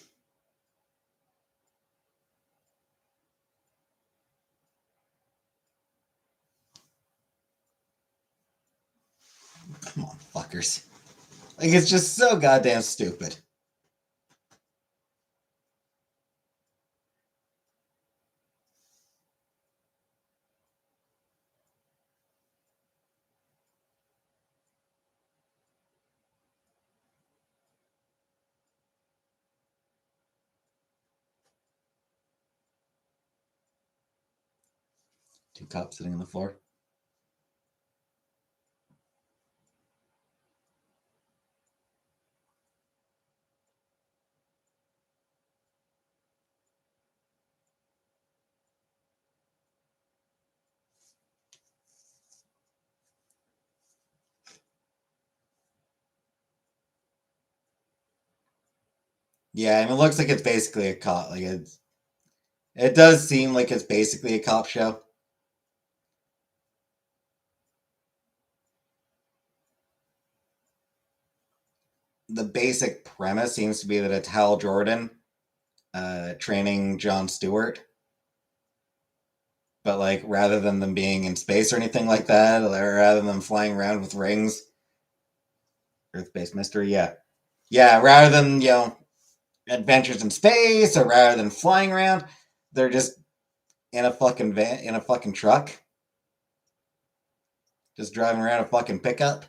Come on, fuckers. Like, it's just so goddamn stupid. Two cops sitting on the floor. Yeah, I mean, it looks like it's basically a cop. Like, it does seem like it's basically a cop show. The basic premise seems to be that it's Hal Jordan training Jon Stewart. But like, rather than them being in space or anything like that, or rather than them flying around with rings, Earth-based mystery, yeah, yeah. Rather than adventures in space, or rather than flying around, they're just in a fucking van, in a fucking truck, just driving around a fucking pickup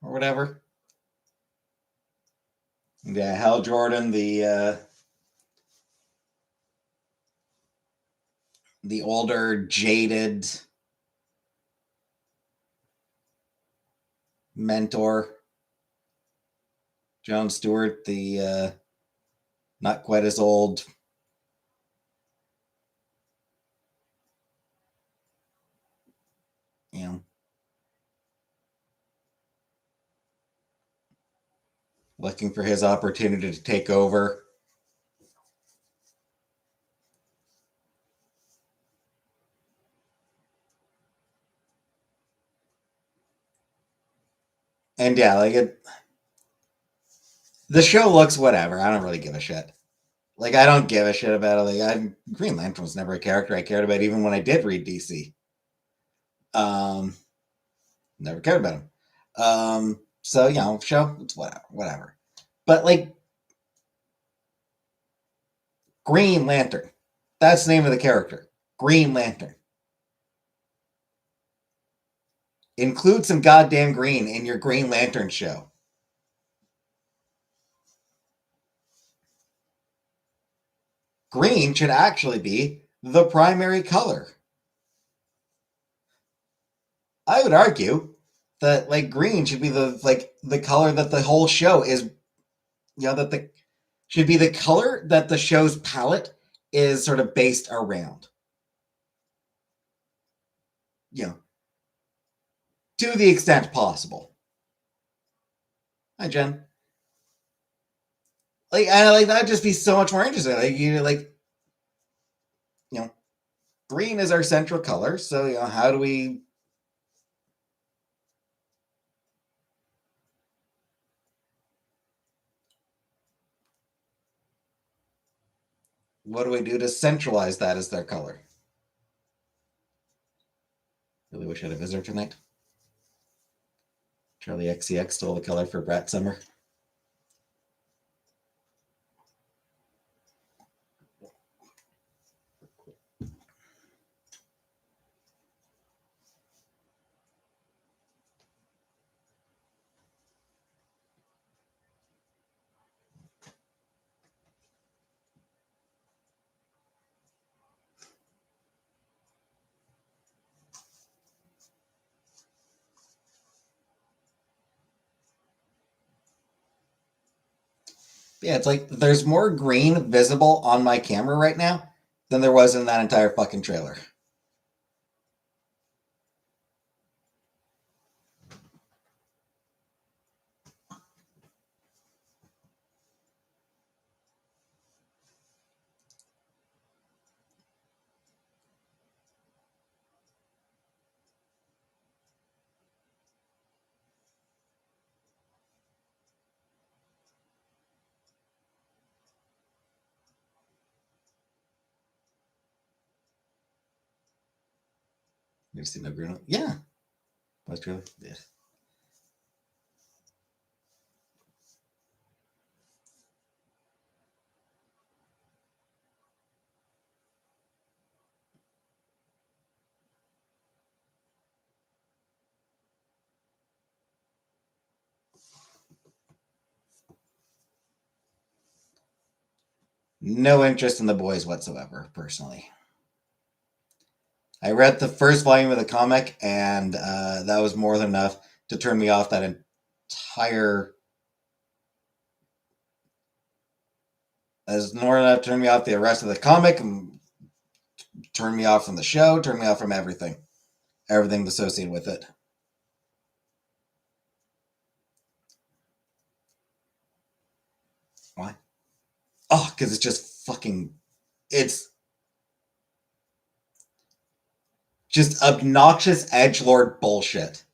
or whatever. Yeah, Hal Jordan, the older, jaded mentor. Jon Stewart, the not quite as old. You know, looking for his opportunity to take over. And yeah, like the show looks whatever. I don't really give a shit. Like, I don't give a shit about it. Like, Green Lantern was never a character I cared about, even when I did read DC. Never cared about him. So show it's whatever. But like Green Lantern, that's the name of the character. Green Lantern. Include some goddamn green in your Green Lantern show. Green should actually be the primary color. I would argue that like green should be the color that the whole show is, that the should be the color that the show's palette is sort of based around. You know, to the extent possible. Hi, Jen. That'd just be so much more interesting. You know, green is our central color. So how do we? What do we do to centralize that as their color? Really wish I had a visitor tonight. Charlie XCX stole the color for Brat Summer. Yeah, it's like there's more green visible on my camera right now than there was in that entire fucking trailer. You've seen no green? Yeah. What's trailer? Yeah. No interest in the boys whatsoever, personally. I read the first volume of the comic, and that was more than enough to turn me off that entire. As more than enough to turn me off the rest of the comic, and turn me off from the show, turn me off from everything associated with it. Why? Oh, because it's just fucking. It's just obnoxious edgelord bullshit.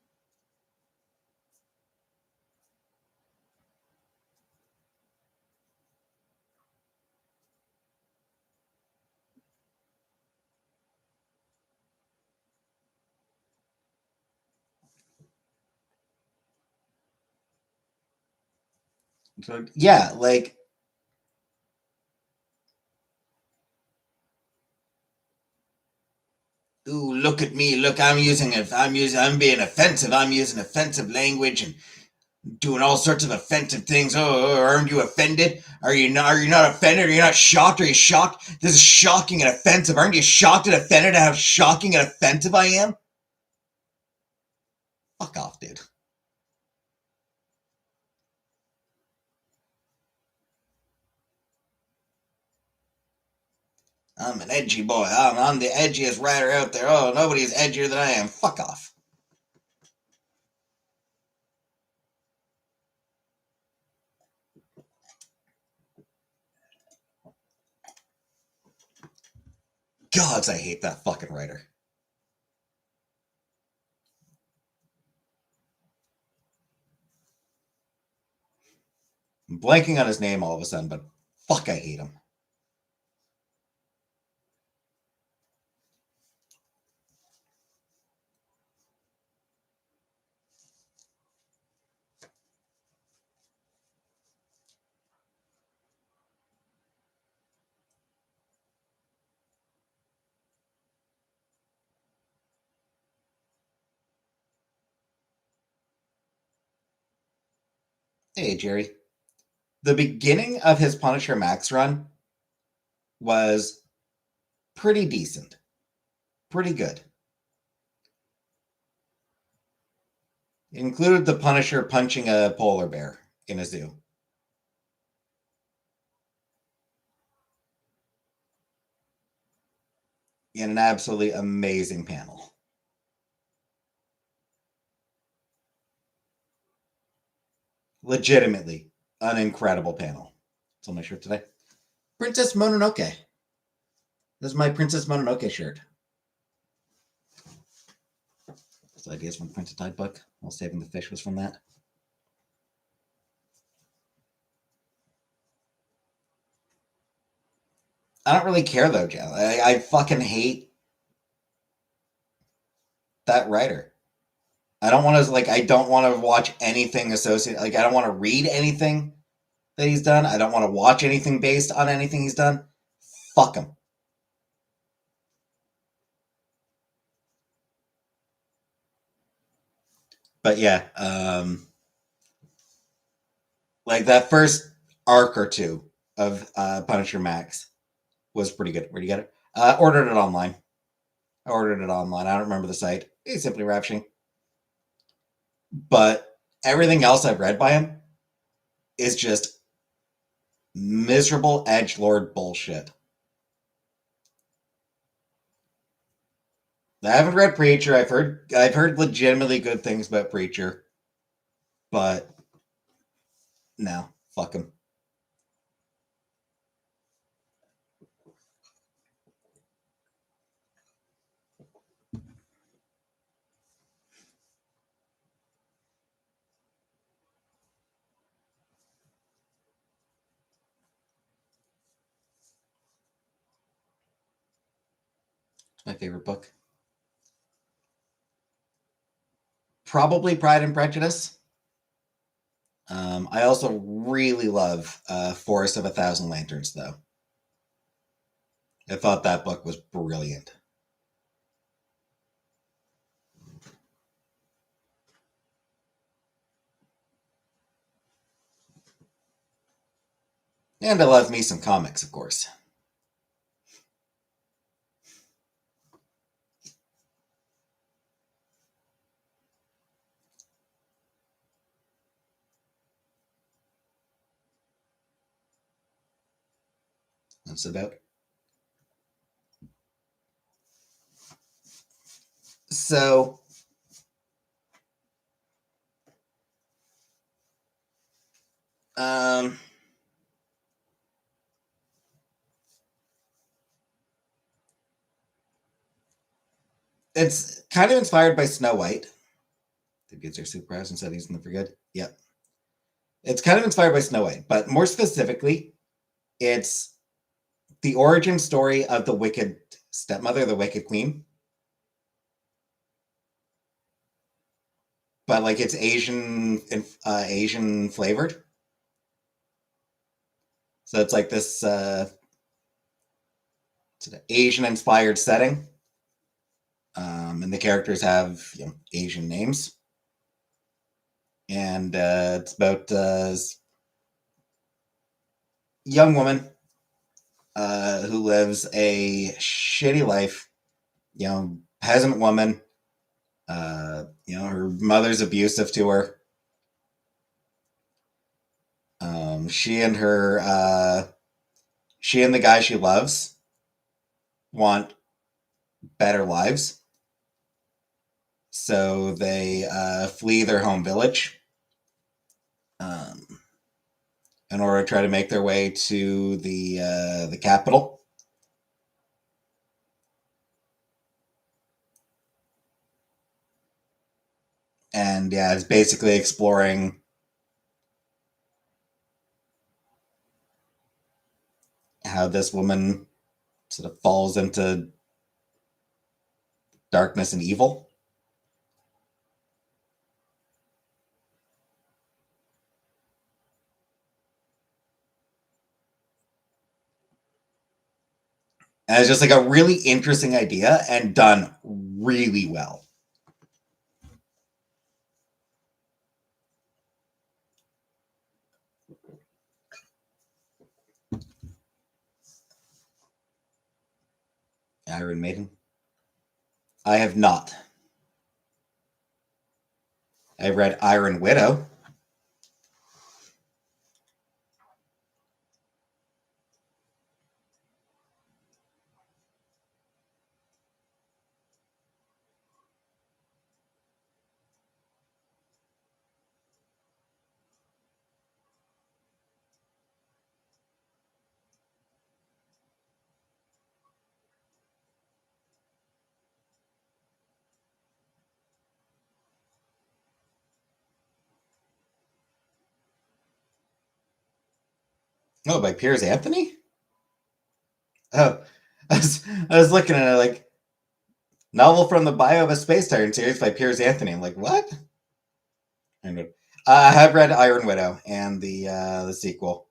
So, yeah, like ooh, look at me, look, I'm being offensive, I'm using offensive language and doing all sorts of offensive things. Aren't you offended? Are you not offended? Are you not shocked? Are you shocked? This is shocking and offensive. Aren't you shocked and offended at how shocking and offensive I am? Fuck off, dude. I'm an edgy boy. I'm the edgiest writer out there. Oh, nobody's edgier than I am. Fuck off. Gods, I hate that fucking writer. I'm blanking on his name all of a sudden, but fuck, I hate him. Hey, Jerry. The beginning of his Punisher Max run was pretty decent, pretty good. It included the Punisher punching a polar bear in a zoo. In an absolutely amazing panel. Legitimately, an incredible panel. It's on my shirt today. Princess Mononoke. This is my Princess Mononoke shirt. This ideas from the Prince Tide book. While Saving the Fish was from that. I don't really care though, Joe. I fucking hate that writer. I don't want to I don't want to watch anything associated. I don't want to read anything that he's done. I don't want to watch anything based on anything he's done. Fuck him. But yeah, that first arc or two of Punisher Max was pretty good. Where'd you get it? Ordered it online. I ordered it online. I don't remember the site. It's simply Ravishing. But everything else I've read by him is just miserable edgelord bullshit. I haven't read Preacher. I've heard legitimately good things about Preacher, but no, fuck him. It's my favorite book. Probably Pride and Prejudice. I also really love Forest of a Thousand Lanterns, though. I thought that book was brilliant. And I love me some comics, of course. That's about. So, it's kind of inspired by Snow White. The kids are surprised and said he's in the for good. Yep. It's kind of inspired by Snow White, but more specifically, it's the origin story of the Wicked stepmother, the Wicked Queen. But it's Asian flavored. So it's this Asian inspired setting. And the characters have Asian names. And it's about a young woman who lives a shitty life, peasant woman. Her mother's abusive to her. She and the guy she loves want better lives. So they flee their home village in order to try to make their way to the capital. And yeah, it's basically exploring how this woman sort of falls into darkness and evil. And it's just a really interesting idea and done really well. Iron Maiden. I have not. I've read Iron Widow. Oh, by Piers Anthony? Oh, I was looking at it like novel from the Bio of a Space Tyrant series by Piers Anthony. I'm like, what? I know. I have read Iron Widow and the sequel.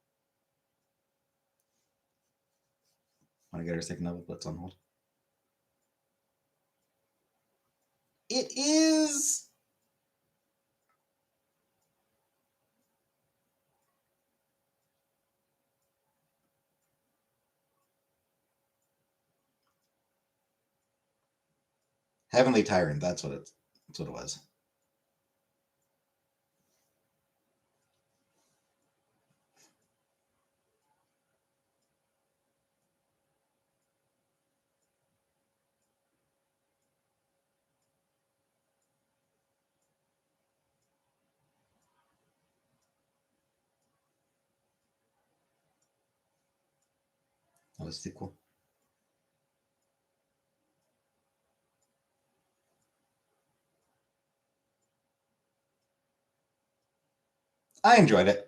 Want to get our second novel? Let's on hold. It is. Heavenly Tyrant. That's what it. That's what it was. That was the sequel. I enjoyed it.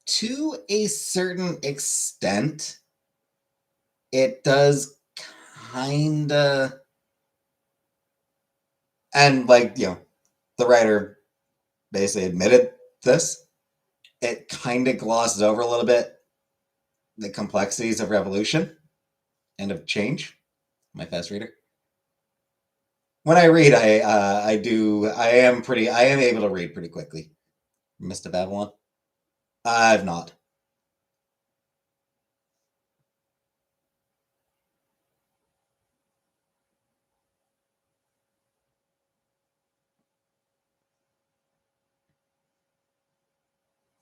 To a certain extent, it does kinda, and like the writer basically admitted this. It kind of glosses over a little bit the complexities of revolution and of change. My fast reader. When I read, I am able to read pretty quickly. Mist of Babylon. I've not.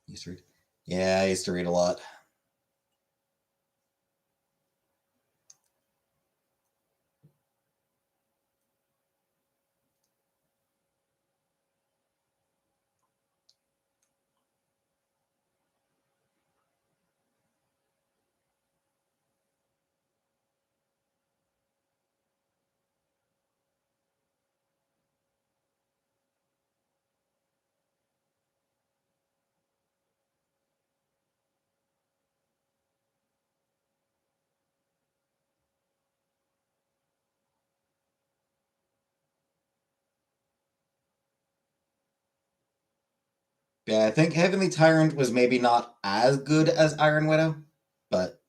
Used to read. Yeah, I used to read a lot. Yeah, I think Heavenly Tyrant was maybe not as good as Iron Widow, but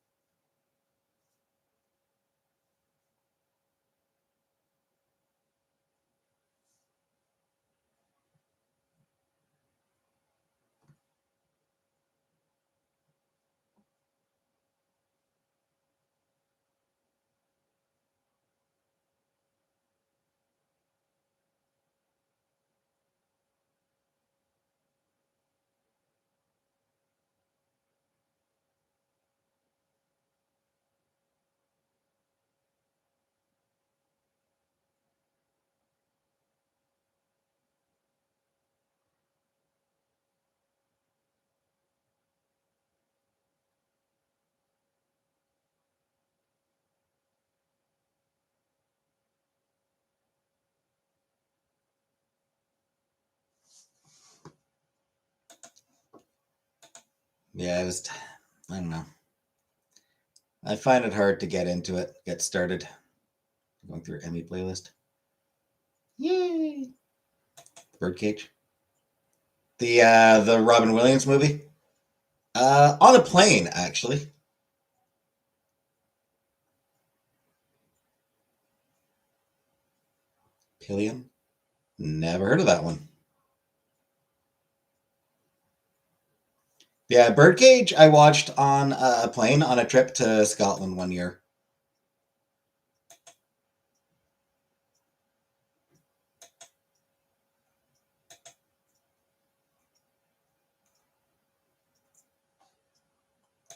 yeah, it was. I don't know. I find it hard to get into it, get started. Going through Emmy playlist. Yay! Birdcage. The Robin Williams movie. On a plane, actually. Pillion? Never heard of that one. Yeah, Birdcage I watched on a plane on a trip to Scotland one year.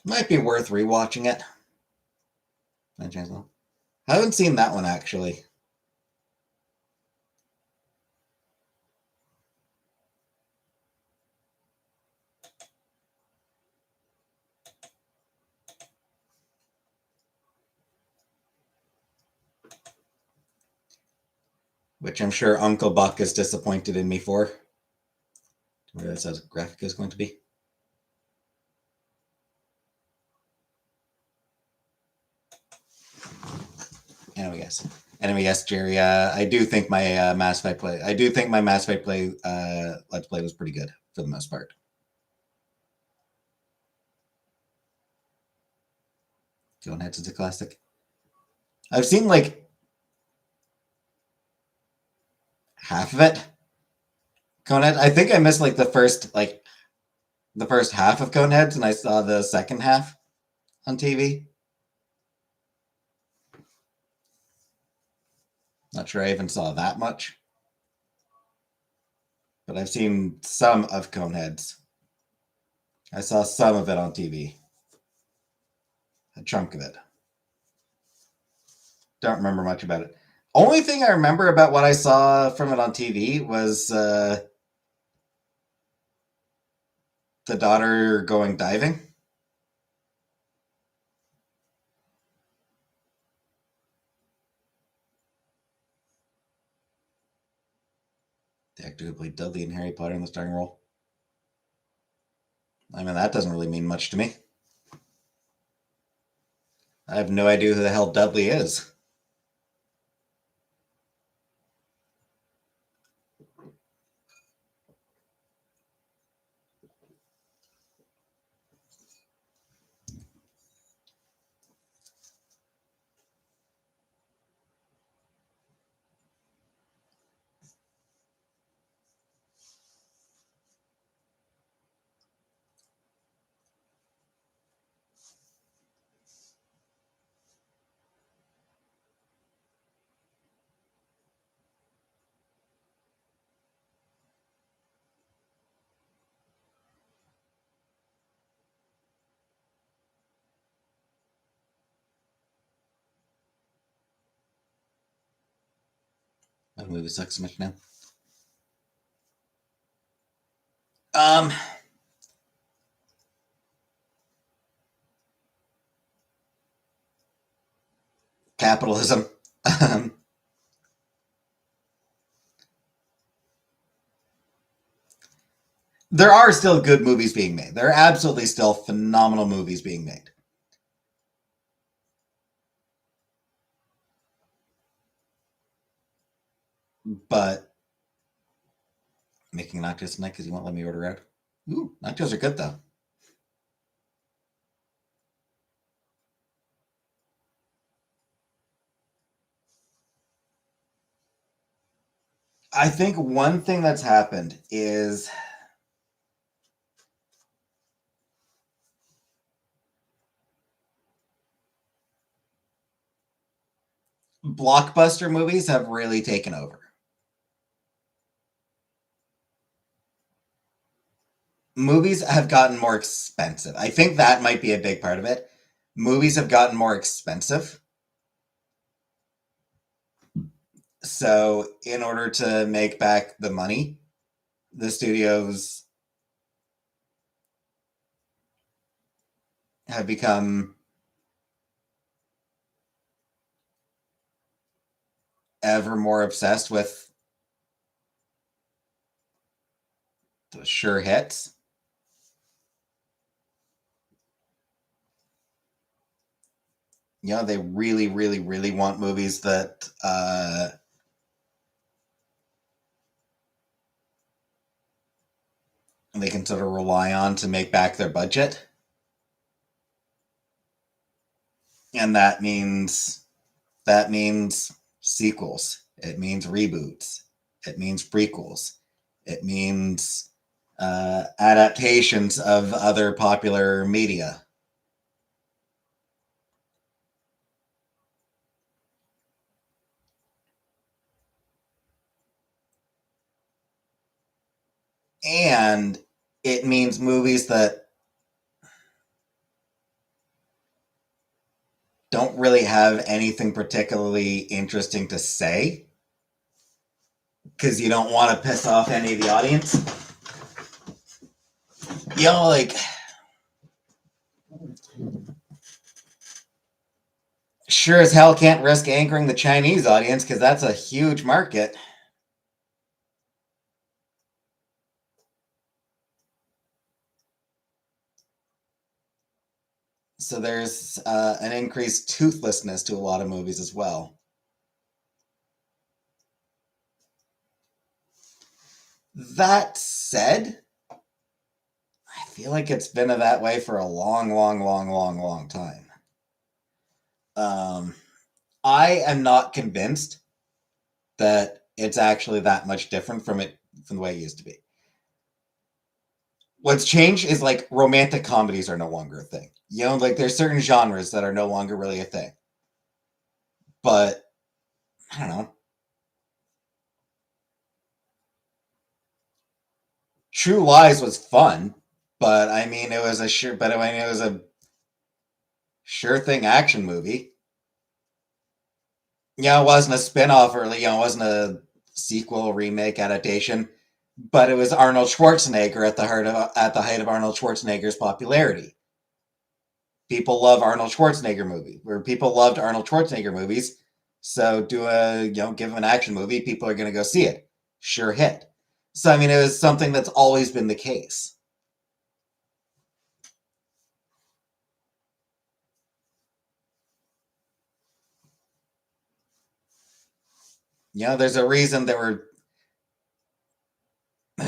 Might be worth rewatching it. I haven't seen that one actually. Which I'm sure Uncle Buck is disappointed in me for. Where that says graphic is going to be. Anyway, yes. Anyway, yes, Jerry. I do think my Mass Effect play. I do think my Mass Effect play. Let's play was pretty good for the most part. Coneheads is a classic. I've seen like half of it. Conehead. I think I missed like the first half of Coneheads, and I saw the second half on TV. Not sure I even saw that much, but I've seen some of Coneheads. I saw some of it on TV. A chunk of it. Don't remember much about it. Only thing I remember about what I saw from it on TV was the daughter going diving. The actor who played Dudley in Harry Potter in the starring role. I mean, that doesn't really mean much to me. I have no idea who the hell Dudley is. That movie sucks so much now. Um, Capitalism. There are still good movies being made. There are absolutely still phenomenal movies being made. But making nachos tonight because you won't let me order out. Ooh, nachos are good though. I think one thing that's happened is blockbuster movies have really taken over. Movies have gotten more expensive. I think that might be a big part of it. Movies have gotten more expensive. So, in order to make back the money, the studios have become ever more obsessed with the sure hits. You know, they really, really, really want movies that they can sort of rely on to make back their budget. And that means sequels. It means reboots. It means prequels. It means adaptations of other popular media. And it means movies that don't really have anything particularly interesting to say because you don't want to piss off any of the audience. Like, sure as hell can't risk anchoring the Chinese audience because that's a huge market. So there's an increased toothlessness to a lot of movies as well. That said, I feel like it's been that way for a long, long, long, long, long time. I am not convinced that it's actually that much different from the way it used to be. What's changed is like romantic comedies are no longer a thing. Like there's certain genres that are no longer really a thing. But I don't know. True Lies was fun, but I mean it was a sure thing action movie. It wasn't a spin-off or it wasn't a sequel, remake, adaptation, but it was Arnold Schwarzenegger at the height of Arnold Schwarzenegger's popularity. People love Arnold Schwarzenegger movie, where people loved Arnold Schwarzenegger movies. So give them an action movie, people are going to go see it. Sure hit. So I mean, it was something that's always been the case. There's a reason there's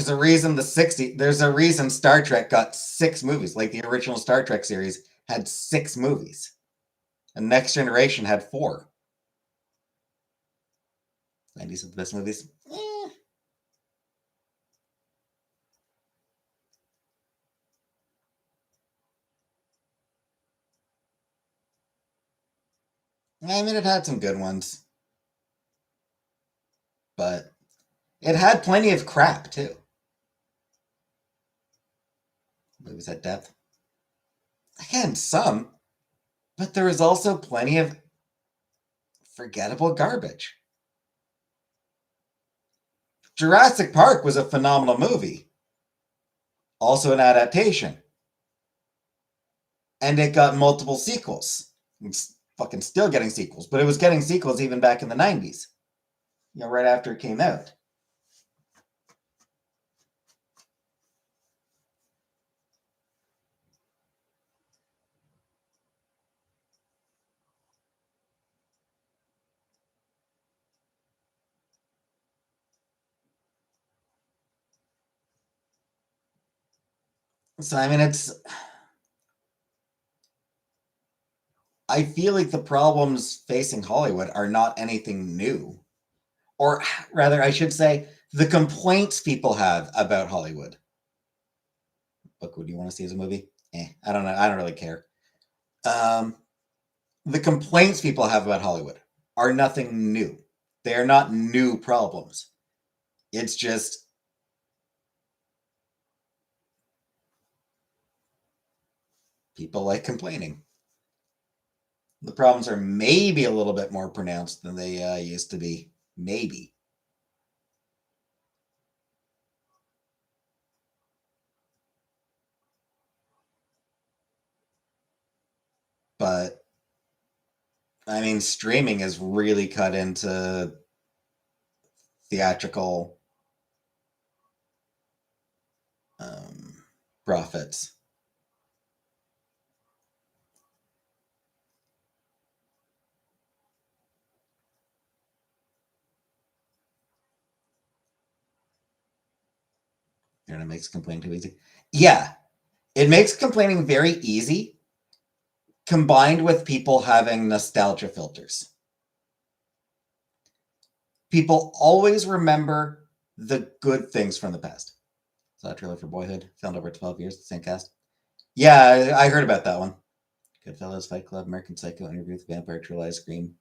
a reason there's a reason Star Trek got 6 movies. Like the original Star Trek series had 6 movies. And Next Generation had 4. 90s of the best movies. I mean, it had some good ones, but it had plenty of crap too. Movies had depth. Again, some, but there was also plenty of forgettable garbage. Jurassic Park was a phenomenal movie, also an adaptation, and it got multiple sequels. It's fucking still getting sequels, but it was getting sequels even back in the 90s, right after it came out. So, I mean, I feel like the problems facing Hollywood are not anything new. Or rather, I should say, the complaints people have about Hollywood. Look, would you want to see as a movie? I don't know. I don't really care. Um, the complaints people have about Hollywood are nothing new. They are not new problems. It's just people like complaining. The problems are maybe a little bit more pronounced than they used to be. Maybe. But, I mean, streaming has really cut into theatrical profits. Internet makes complaining too easy. Yeah, it makes complaining very easy, combined with people having nostalgia filters. People always remember the good things from the past. Saw a trailer for Boyhood, filmed over 12 years, the same cast. Yeah, I heard about that one. Goodfellas, Fight Club, American Psycho, Interview with the Vampire, True Lies, Scream.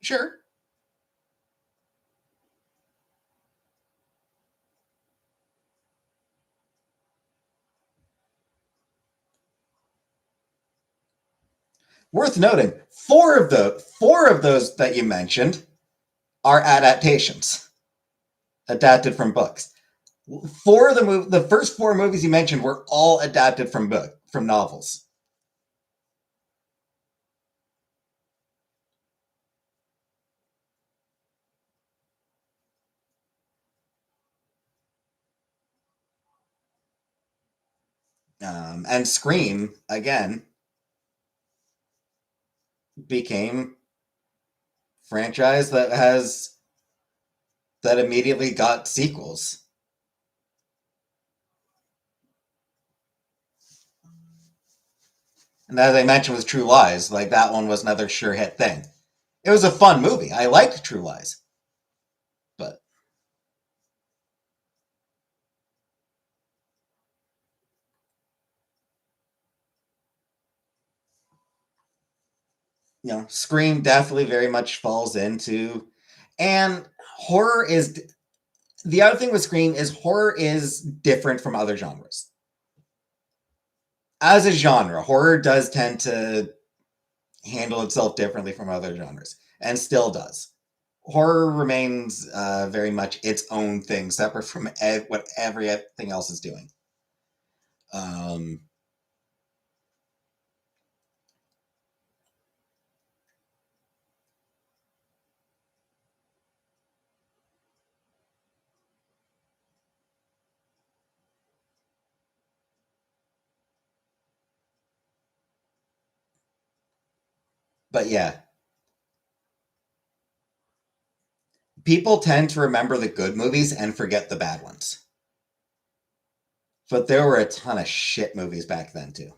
Sure. Worth noting, four of those that you mentioned are adaptations, adapted from books. The first four movies you mentioned were all adapted from novels. And Scream again became franchise that immediately got sequels. And as I mentioned with True Lies, like that one was another sure hit thing. It was a fun movie. I liked True Lies. But Scream definitely very much falls into, and horror is the other thing with Scream is horror is different from other genres. As a genre, horror does tend to handle itself differently from other genres, and still does. Horror remains very much its own thing, separate from what everything else is doing. Um, but yeah, people tend to remember the good movies and forget the bad ones. But there were a ton of shit movies back then too.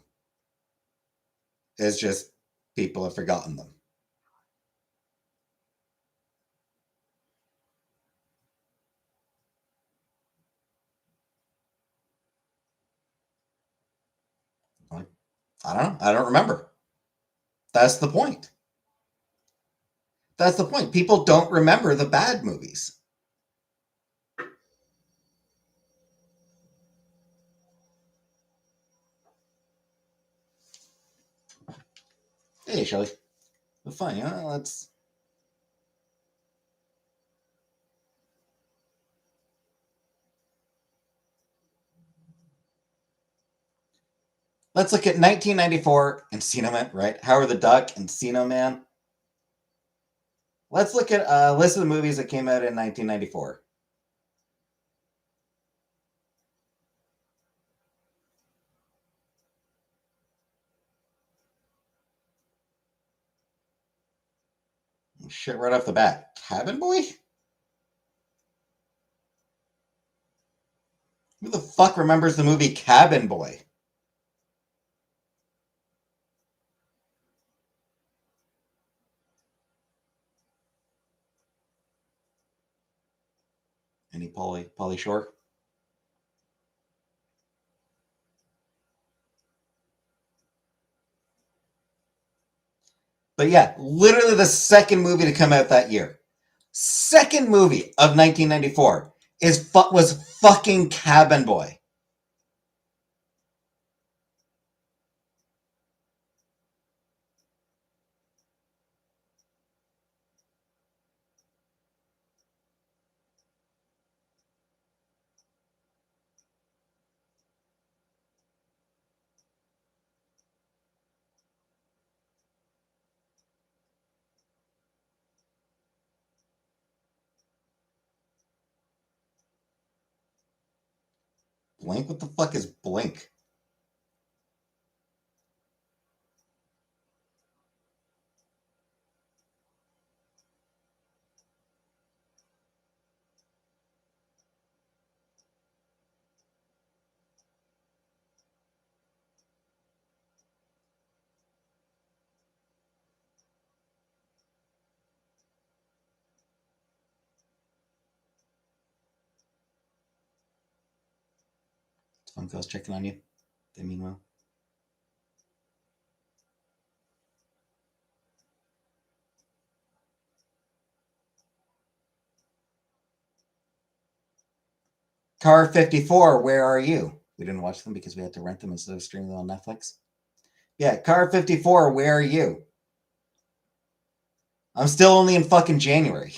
It's just people have forgotten them. Like, I don't know. I don't remember. That's the point. That's the point. People don't remember the bad movies. Hey, Shelly. But fine, let's look at 1994 Encino Man, right? Howard the Duck, Encino Man. Let's look at a list of the movies that came out in 1994. Shit, right off the bat. Cabin Boy? Who the fuck remembers the movie Cabin Boy? Any Pauly Shore? But yeah, literally the second movie to come out that year. Second movie of 1994 was fucking Cabin Boy. Blink? What the fuck is Blink? Phone calls checking on you. They mean well. Car 54, where are you? We didn't watch them because we had to rent them instead of streaming them on Netflix. Yeah, Car 54, where are you? I'm still only in fucking January.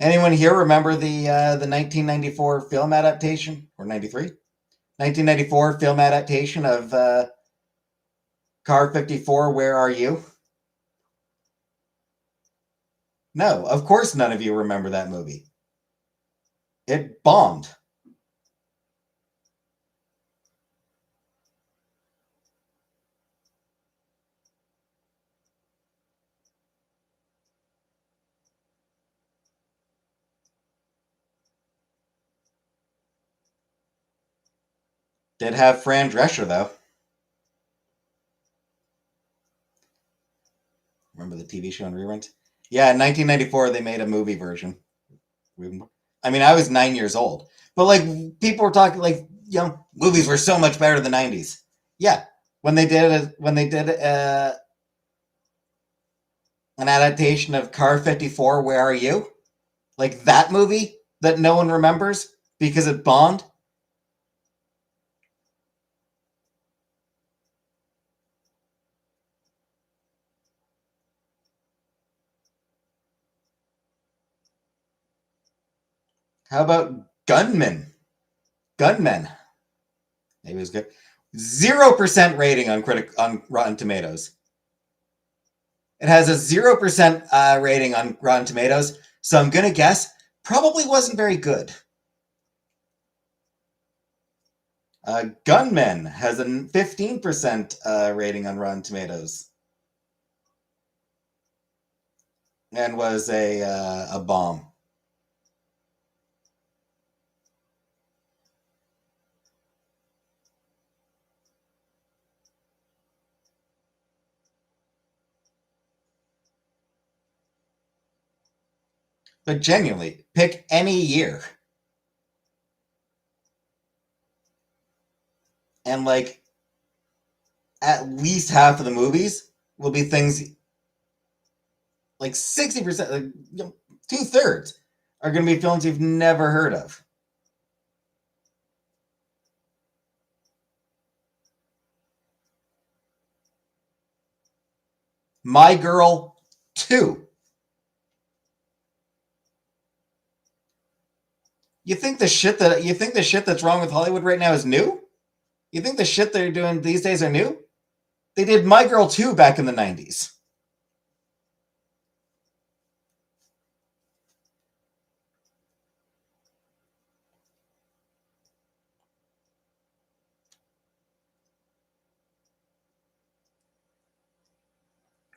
Anyone here remember the 1994 film adaptation or 93? 1994 film adaptation of Car 54, where are you? No, of course none of you remember that movie. It bombed. Did have Fran Drescher, though. Remember the TV show on reruns? Yeah, in 1994, they made a movie version. I mean, I was 9 years old. But, like, people were talking, like, you know, movies were so much better in the 90s. Yeah, when they did an adaptation of Car 54, Where Are You? Like, that movie that no one remembers because it bombed. How about Gunmen? Gunmen. Maybe it was good. 0% rating on Rotten Tomatoes. It has a 0% rating on Rotten Tomatoes, so I'm gonna guess probably wasn't very good. Gunmen has a 15% rating on Rotten Tomatoes, and was a bomb. But genuinely, pick any year, and like at least half of the movies will be things like 60%, like, 2/3 are going to be films you've never heard of. My Girl 2. You think the shit that's wrong with Hollywood right now is new? You think the shit they're doing these days are new? They did My Girl 2 back in the 90s.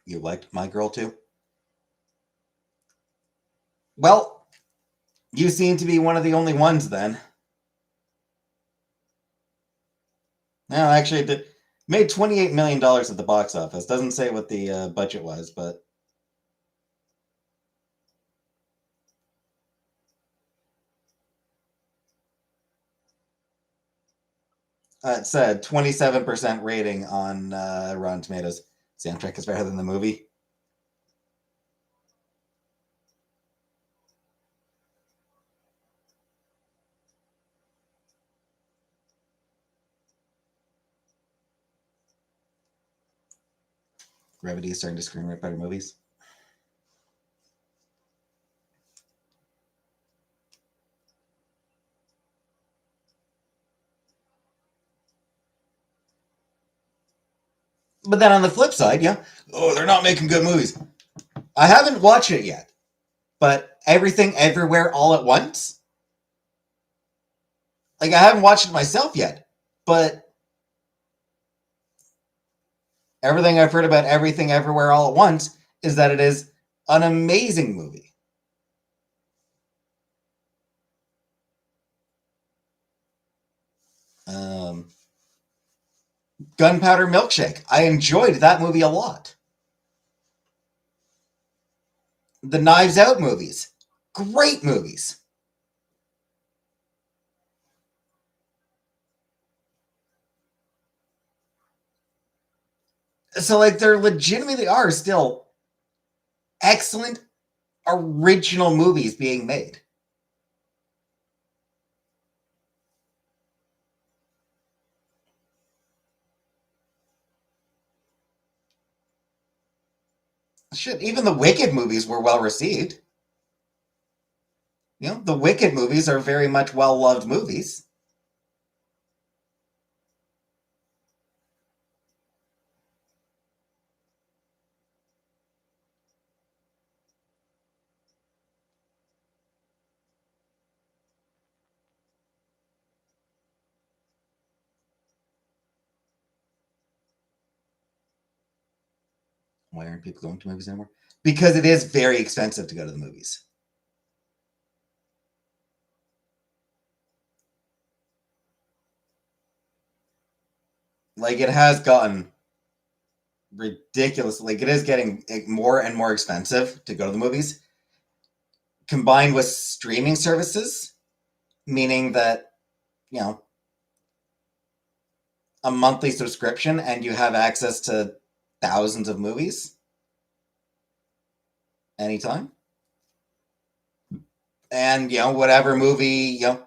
You liked My Girl 2? Well, you seem to be one of the only ones then. No, actually, it made $28 million at the box office. Doesn't say what the budget was, but it said 27% rating on Rotten Tomatoes. Soundtrack is better than the movie. Gravity is starting to screenwrite better movies. But then on the flip side, yeah, oh, they're not making good movies. I haven't watched it yet, but Everything Everywhere All at Once, like I haven't watched it myself yet, but everything I've heard about Everything Everywhere All at Once is that it is an amazing movie. Gunpowder Milkshake. I enjoyed that movie a lot. The Knives Out movies. Great movies. So like there legitimately are still excellent original movies being made. Shit, even the Wicked movies were well received. You know, the Wicked movies are very much well loved movies. Why aren't people going to movies anymore? Because it is very expensive to go to the movies. Like it has gotten ridiculous. Like it is getting more and more expensive to go to the movies, combined with streaming services, meaning that, you know, a monthly subscription and you have access to thousands of movies anytime. And, you know, whatever movie, you know,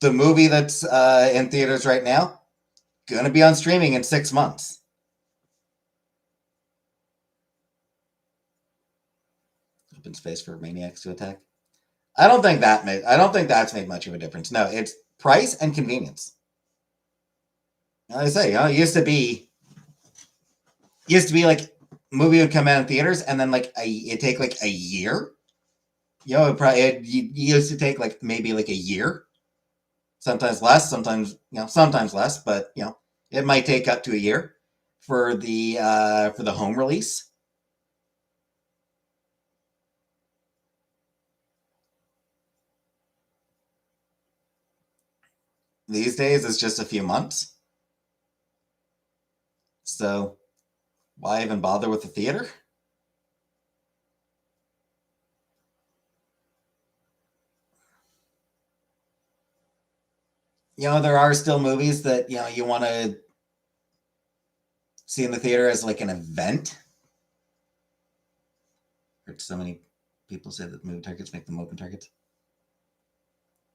the movie that's in theaters right now, going to be on streaming in 6 months. Open space for maniacs to attack. I don't think that's made much of a difference. No, it's price and convenience. Like I say, you know, it used to be like movie would come out in theaters and then like it take like a year. You know, it used to take like maybe like a year, sometimes less, sometimes less, but you know, it might take up to a year for the home release. These days, it's just a few months. So why even bother with the theater? You know, there are still movies that, you know, you want to see in the theater as like an event. Heard so many people say that movie targets make them open targets.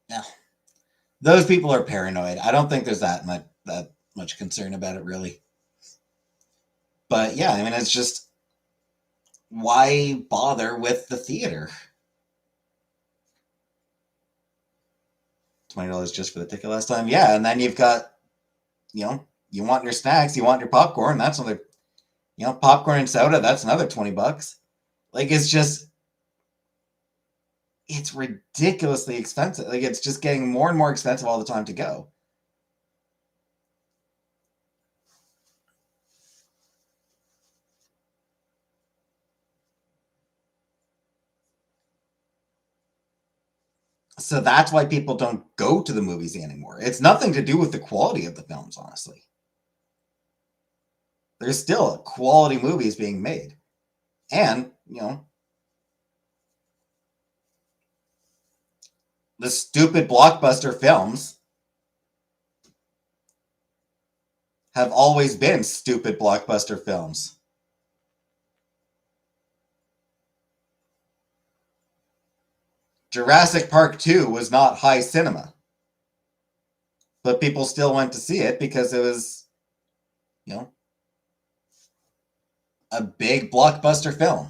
Yeah, those people are paranoid. I don't think there's that much concern about it really. But yeah, I mean, it's just why bother with the theater? $20 just for the ticket last time. Yeah, and then you've got, you know, you want your snacks, you want your popcorn. That's another, you know, popcorn and soda. That's another $20. Like it's just, it's ridiculously expensive. Like it's just getting more and more expensive all the time to go. So that's why people don't go to the movies anymore. It's nothing to do with the quality of the films, honestly. There's still quality movies being made. And, you know, the stupid blockbuster films have always been stupid blockbuster films. Jurassic Park 2 was not high cinema, but people still went to see it because it was, you know, a big blockbuster film.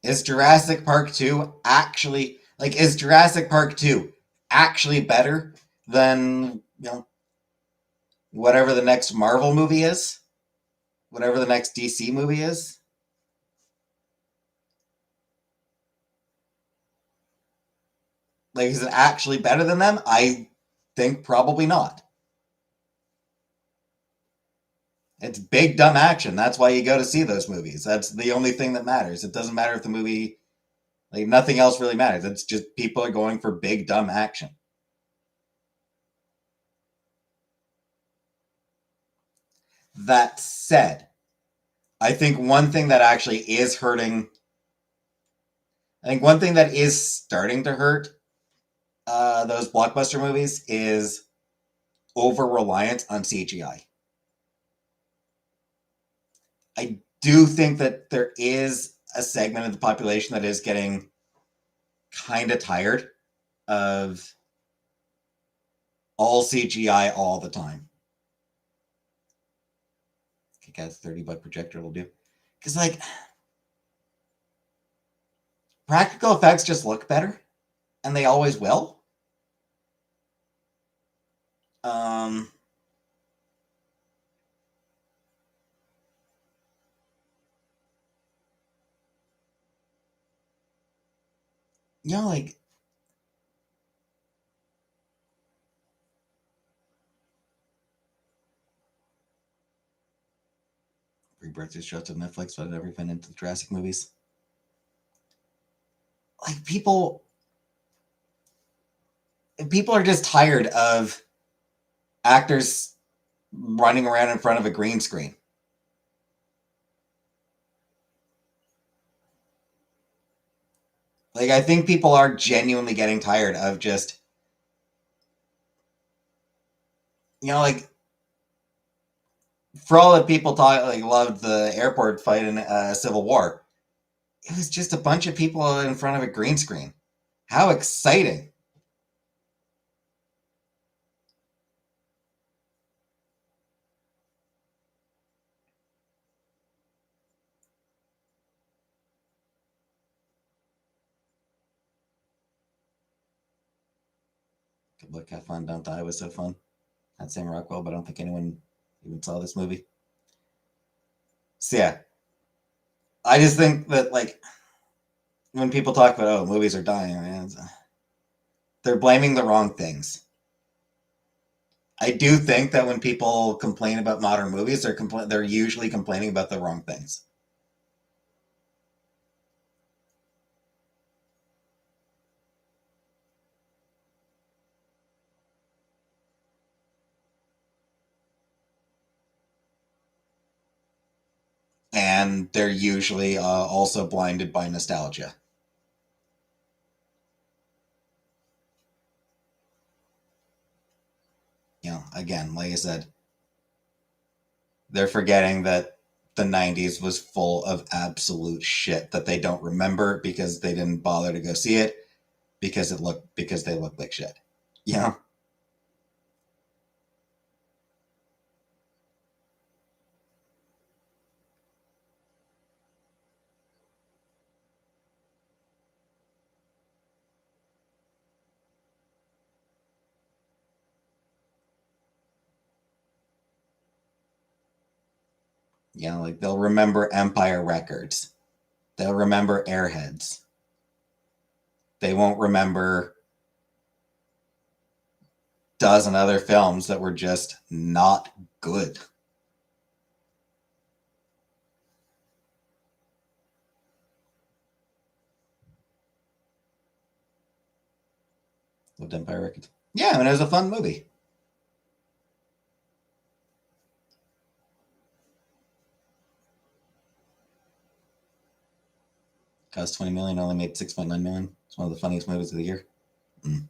Is Jurassic Park 2 actually is Jurassic Park 2 actually better than, you know, whatever the next Marvel movie is? Whatever the next DC movie is? Like is it actually better than them? I think probably not. It's big dumb action. That's why you go to see those movies. That's the only thing that matters. It doesn't matter if the movie, like nothing else really matters. It's just people are going for big dumb action. That said, I think one thing that actually is hurting, I think one thing that is starting to hurt those blockbuster movies is over reliant on CGI. I do think that there is a segment of the population that is getting kind of tired of all CGI all the time. I guess $30 projector will do. Because, like, practical effects just look better, and they always will. You know, like, Rebirth is shows on Netflix, but I've never been into the Jurassic movies. Like, people are just tired of actors running around in front of a green screen. Like, I think people are genuinely getting tired of just, like, for all that people loved the airport fight in Civil War, it was just a bunch of people in front of a green screen. How exciting! Good luck, have fun, don't die was so fun. That's Sam Rockwell, but I don't think anyone even saw this movie. So yeah, I just think that, like, when people talk about, oh, movies are dying, they're blaming the wrong things. I do think that when people complain about modern movies, they're usually complaining about the wrong things. And they're usually also blinded by nostalgia. Again, like I said, they're forgetting that the 90s was full of absolute shit that they don't remember because they didn't bother to go see it because they looked like shit. Yeah. Like, they'll remember Empire Records. They'll remember Airheads. They won't remember dozen other films that were just not good. Loved Empire Records. Yeah, and it was a fun movie. Cost 20 million, only made 6.9 million. It's one of the funniest movies of the year. Mm.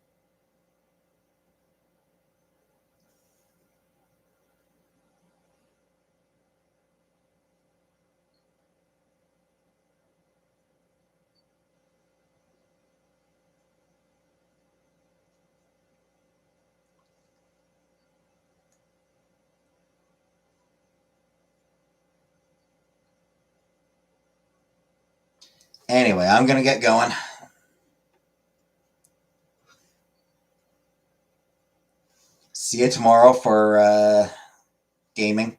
Anyway, I'm gonna get going. See you tomorrow for gaming,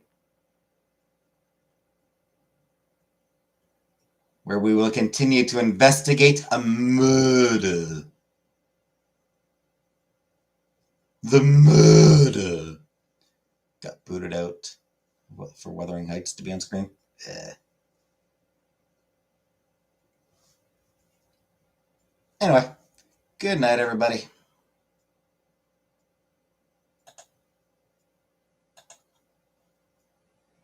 where we will continue to investigate a murder. The murder. Got booted out for Wuthering Heights to be on screen. Anyway, good night, everybody.